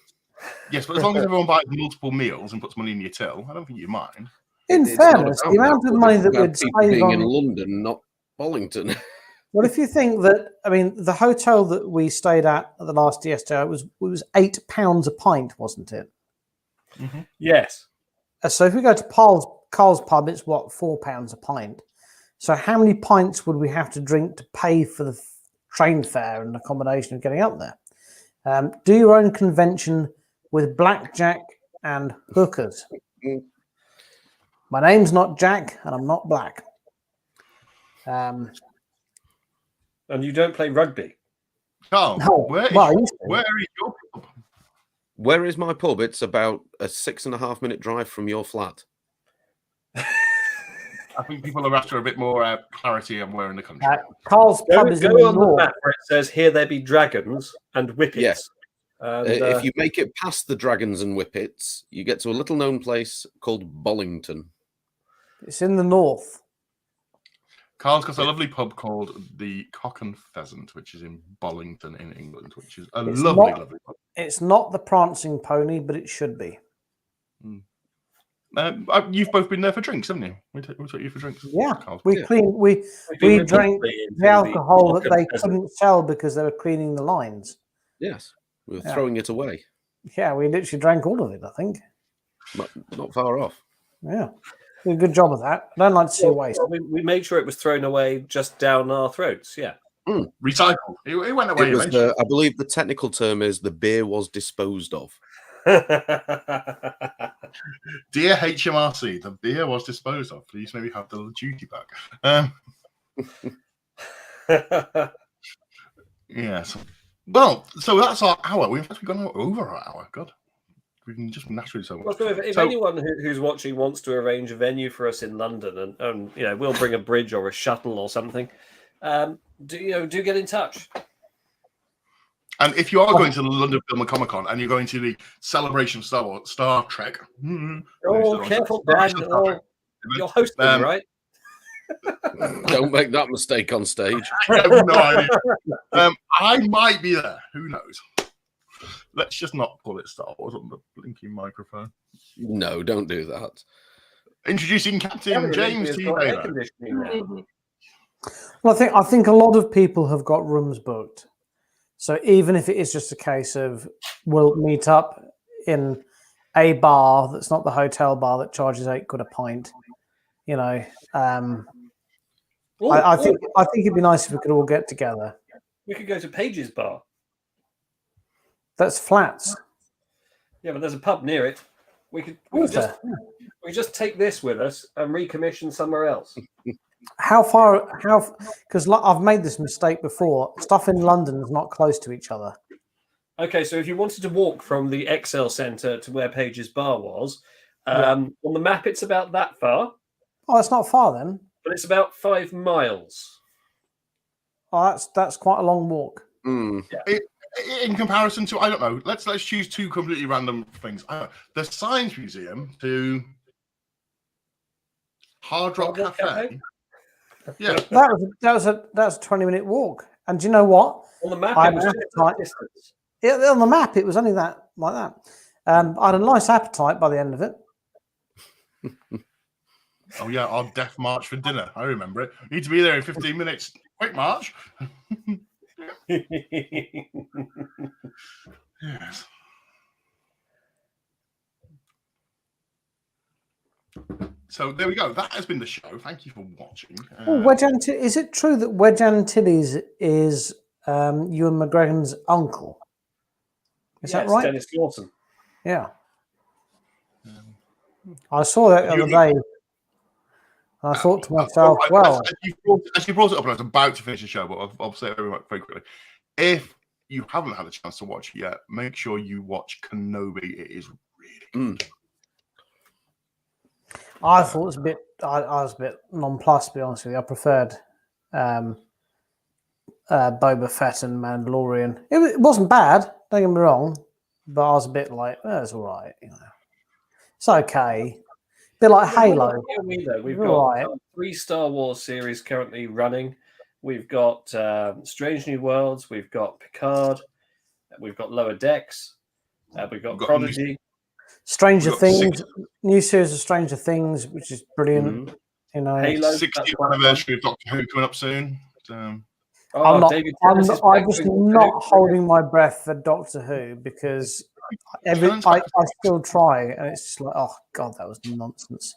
Speaker 3: Yes, but as long as everyone buys multiple meals and puts money in your till, I don't think you mind.
Speaker 5: In
Speaker 4: It's not
Speaker 5: fairness,
Speaker 4: about
Speaker 5: the amount of money that
Speaker 4: It's about
Speaker 5: we'd
Speaker 4: people
Speaker 5: save
Speaker 4: being in
Speaker 5: on.
Speaker 4: London, not Bollington.
Speaker 5: Well, if you think that, I mean, the hotel that we stayed at the last DSTO was £8 a pint, wasn't it?
Speaker 2: Yes.
Speaker 5: So if we go to Carl's pub, it's what, £4 a pint. So how many pints would we have to drink to pay for the train fare and accommodation of getting up there. Do your own convention with blackjack and hookers. My name's not Jack, and I'm not black.
Speaker 2: And you don't play rugby.
Speaker 3: Carl,
Speaker 5: No,
Speaker 3: where is,
Speaker 5: well, I used to.
Speaker 3: where is your pub?
Speaker 4: Where is my pub? It's about a 6.5 minute drive from your flat.
Speaker 3: I think people are after a bit more clarity on where in the country.
Speaker 5: Carl's
Speaker 2: Go,
Speaker 5: pub is in
Speaker 2: go
Speaker 5: the
Speaker 2: on the
Speaker 5: north.
Speaker 2: map where it says, "Here there be dragons and whippets."
Speaker 4: Yes.
Speaker 2: And,
Speaker 4: If you make it past the dragons and whippets, you get to a little known place called Bollington.
Speaker 5: It's in the north.
Speaker 3: Carl's got a lovely pub called the Cock and Pheasant, which is in Bollington in England, which is a
Speaker 5: It's
Speaker 3: lovely,
Speaker 5: not-
Speaker 3: lovely pub.
Speaker 5: It's not the Prancing Pony, but it should be.
Speaker 3: You've both been there for drinks, haven't you? We took you for drinks.
Speaker 5: Yeah,
Speaker 3: Carl's.
Speaker 5: we
Speaker 2: Yeah.
Speaker 5: cleaned. We
Speaker 2: we've
Speaker 5: drank
Speaker 2: been into
Speaker 5: the alcohol
Speaker 2: Cock
Speaker 5: that
Speaker 2: and
Speaker 5: they
Speaker 2: Pheasant.
Speaker 5: couldn't sell because they were cleaning the lines.
Speaker 4: Yes. We were
Speaker 5: Yeah.
Speaker 4: throwing it away.
Speaker 5: Yeah, we literally drank all of it, I think.
Speaker 4: Not far off.
Speaker 5: Yeah, did a good job of that. I don't like to see a waste.
Speaker 2: We made sure it was thrown away just down our throats. Yeah.
Speaker 3: Recycled. It went away
Speaker 4: It was
Speaker 3: eventually.
Speaker 4: I believe the technical term is the beer was disposed of.
Speaker 3: Dear HMRC, the beer was disposed of. Please maybe have the duty back. Yes. Well, so that's our hour. We've actually gone over our hour. God. We can just naturally so
Speaker 2: Well,
Speaker 3: much.
Speaker 2: so if anyone who's watching wants to arrange a venue for us in London, and we'll bring a bridge or a shuttle or something, do get in touch.
Speaker 3: And if you are going to the London Film and Comic Con and you're going to the Celebration Star Trek,
Speaker 2: Careful, Dan. You're hosting, right?
Speaker 4: Don't make that mistake on stage.
Speaker 3: I have no idea. I might be there. Who knows? Let's just not call it Star Wars on the blinking microphone.
Speaker 4: No, don't do that.
Speaker 3: Introducing Captain James T. Baylor.
Speaker 5: Well, I think a lot of people have got rooms booked. So even if it is just a case of we'll meet up in a bar that's not the hotel bar that charges £8 a pint, I think it'd be nice if we could all get together.
Speaker 2: We could go to Page's Bar.
Speaker 5: That's flats.
Speaker 2: Yeah, but there's a pub near it. We could just take this with us and recommission somewhere else.
Speaker 5: How far? Because I've made this mistake before. Stuff in London is not close to each other.
Speaker 2: Okay, so if you wanted to walk from the Excel Centre to where Page's Bar was, on the map it's about that far,
Speaker 5: Oh, that's not far then.
Speaker 2: but it's about 5 miles.
Speaker 5: Oh, that's quite a long walk.
Speaker 3: In comparison to, I don't know, let's choose two completely random things. The Science Museum to Hard Rock Cafe. Yeah.
Speaker 5: That was a 20-minute walk. And do you know what?
Speaker 2: On the map,
Speaker 5: I
Speaker 2: it was
Speaker 5: had
Speaker 2: just
Speaker 5: appetite.
Speaker 2: that distance.
Speaker 5: On the map, it was only that like that. I had a nice appetite by the end of it.
Speaker 3: Oh, yeah, our death march for dinner. I remember it. Need to be there in 15 minutes. Quick march. Yes. So there we go. That has been the show. Thank you for watching.
Speaker 5: Wedge Antilles. Is it true that Wedge Antilles is Ewan McGregor's uncle? Is that right?
Speaker 2: Dennis Lawson.
Speaker 5: Yeah. I saw that the other day. I thought to myself, well,
Speaker 3: as you brought it up, and I was about to finish the show, but I'll say it very quickly. If you haven't had a chance to watch it yet, make sure you watch Kenobi. It is really good.
Speaker 5: I thought it was a bit. I was a bit nonplussed, to be honest with you. I preferred Boba Fett and Mandalorian. It wasn't bad. Don't get me wrong, but I was a bit like, it's all right. It's okay. A bit like Halo.
Speaker 2: We've
Speaker 5: You're
Speaker 2: got
Speaker 5: right.
Speaker 2: 3 Star Wars series currently running. We've got Strange New Worlds. We've got Picard. We've got Lower Decks. We've got Prodigy.
Speaker 5: Stranger
Speaker 3: We've got
Speaker 5: Things, new series of Stranger Things, which is brilliant.
Speaker 2: Halo.
Speaker 3: 60th anniversary of Doctor Who coming up soon.
Speaker 5: I'm
Speaker 2: David Tennant is back
Speaker 5: just
Speaker 2: doing
Speaker 5: not
Speaker 2: Doctor Who.
Speaker 5: holding my breath for Doctor Who because I still try, and it's just like, oh god, that was nonsense.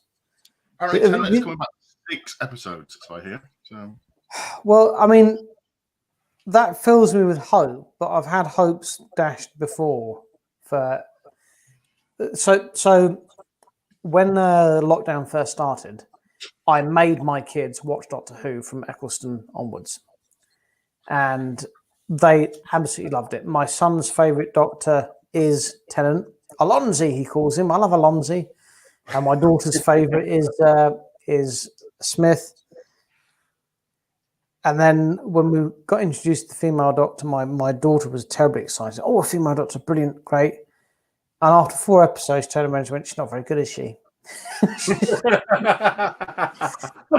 Speaker 3: Apparently, Tennant is coming back 6 episodes, if I hear. So
Speaker 5: Well, I mean, that fills me with hope, but I've had hopes dashed before. So when lockdown first started, I made my kids watch Doctor Who from Eccleston onwards, and they absolutely loved it. My son's favourite Doctor is Tennant. Alonzi, he calls him. I love Alonzi. And my daughter's favourite is Smith. And then when we got introduced to the female Doctor, my daughter was terribly excited. Oh, a female Doctor, brilliant, great. And after 4 episodes, turned around and went, she's not very good, is she? I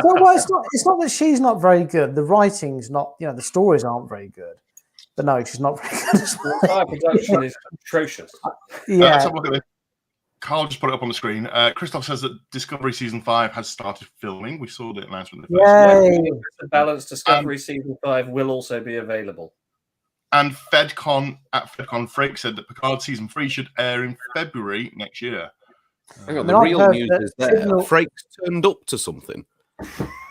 Speaker 5: thought, well, it's not that she's not very good. The writing's not, the stories aren't very good. But no, she's not very good as well.
Speaker 2: Our production is atrocious.
Speaker 5: Yeah.
Speaker 3: Let's have a look at this. Carl just put it up on the screen. Christoph says that Discovery Season 5 has started filming. We saw the announcement.
Speaker 5: Yay.
Speaker 2: The Balanced Discovery Season 5 will also be available.
Speaker 3: And FedCon Frake said that Picard Season 3 should air in February next year.
Speaker 4: Hang on, the real news is there. Frake's turned up to something.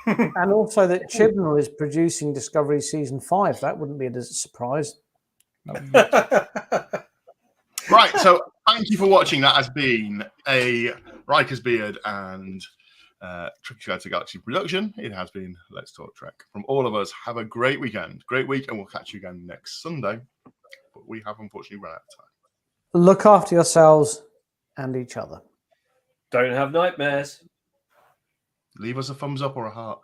Speaker 5: And also that Chibnall is producing Discovery Season 5. That wouldn't be a surprise.
Speaker 3: Right, so thank you for watching. That has been a Riker's Beard and Tricky Guide to Galaxy production. It has been Let's Talk Trek. From all of us, have a great weekend. Great week, and we'll catch you again next Sunday. But we have unfortunately run out of time.
Speaker 5: Look after yourselves and each other.
Speaker 2: Don't have nightmares.
Speaker 3: Leave us a thumbs up or a heart.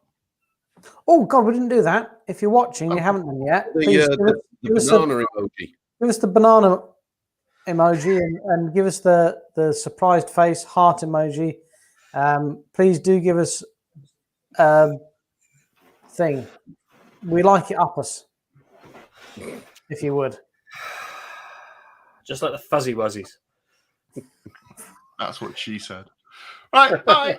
Speaker 5: Oh, God, we didn't do that. If you're watching, you haven't done yet. Please
Speaker 4: The banana emoji.
Speaker 5: Give us the banana emoji and give us the surprised face heart emoji. Please do give us a thing. We like it up us, if you would.
Speaker 2: Just like the Fuzzy Wuzzies.
Speaker 3: That's what she said. Right, bye.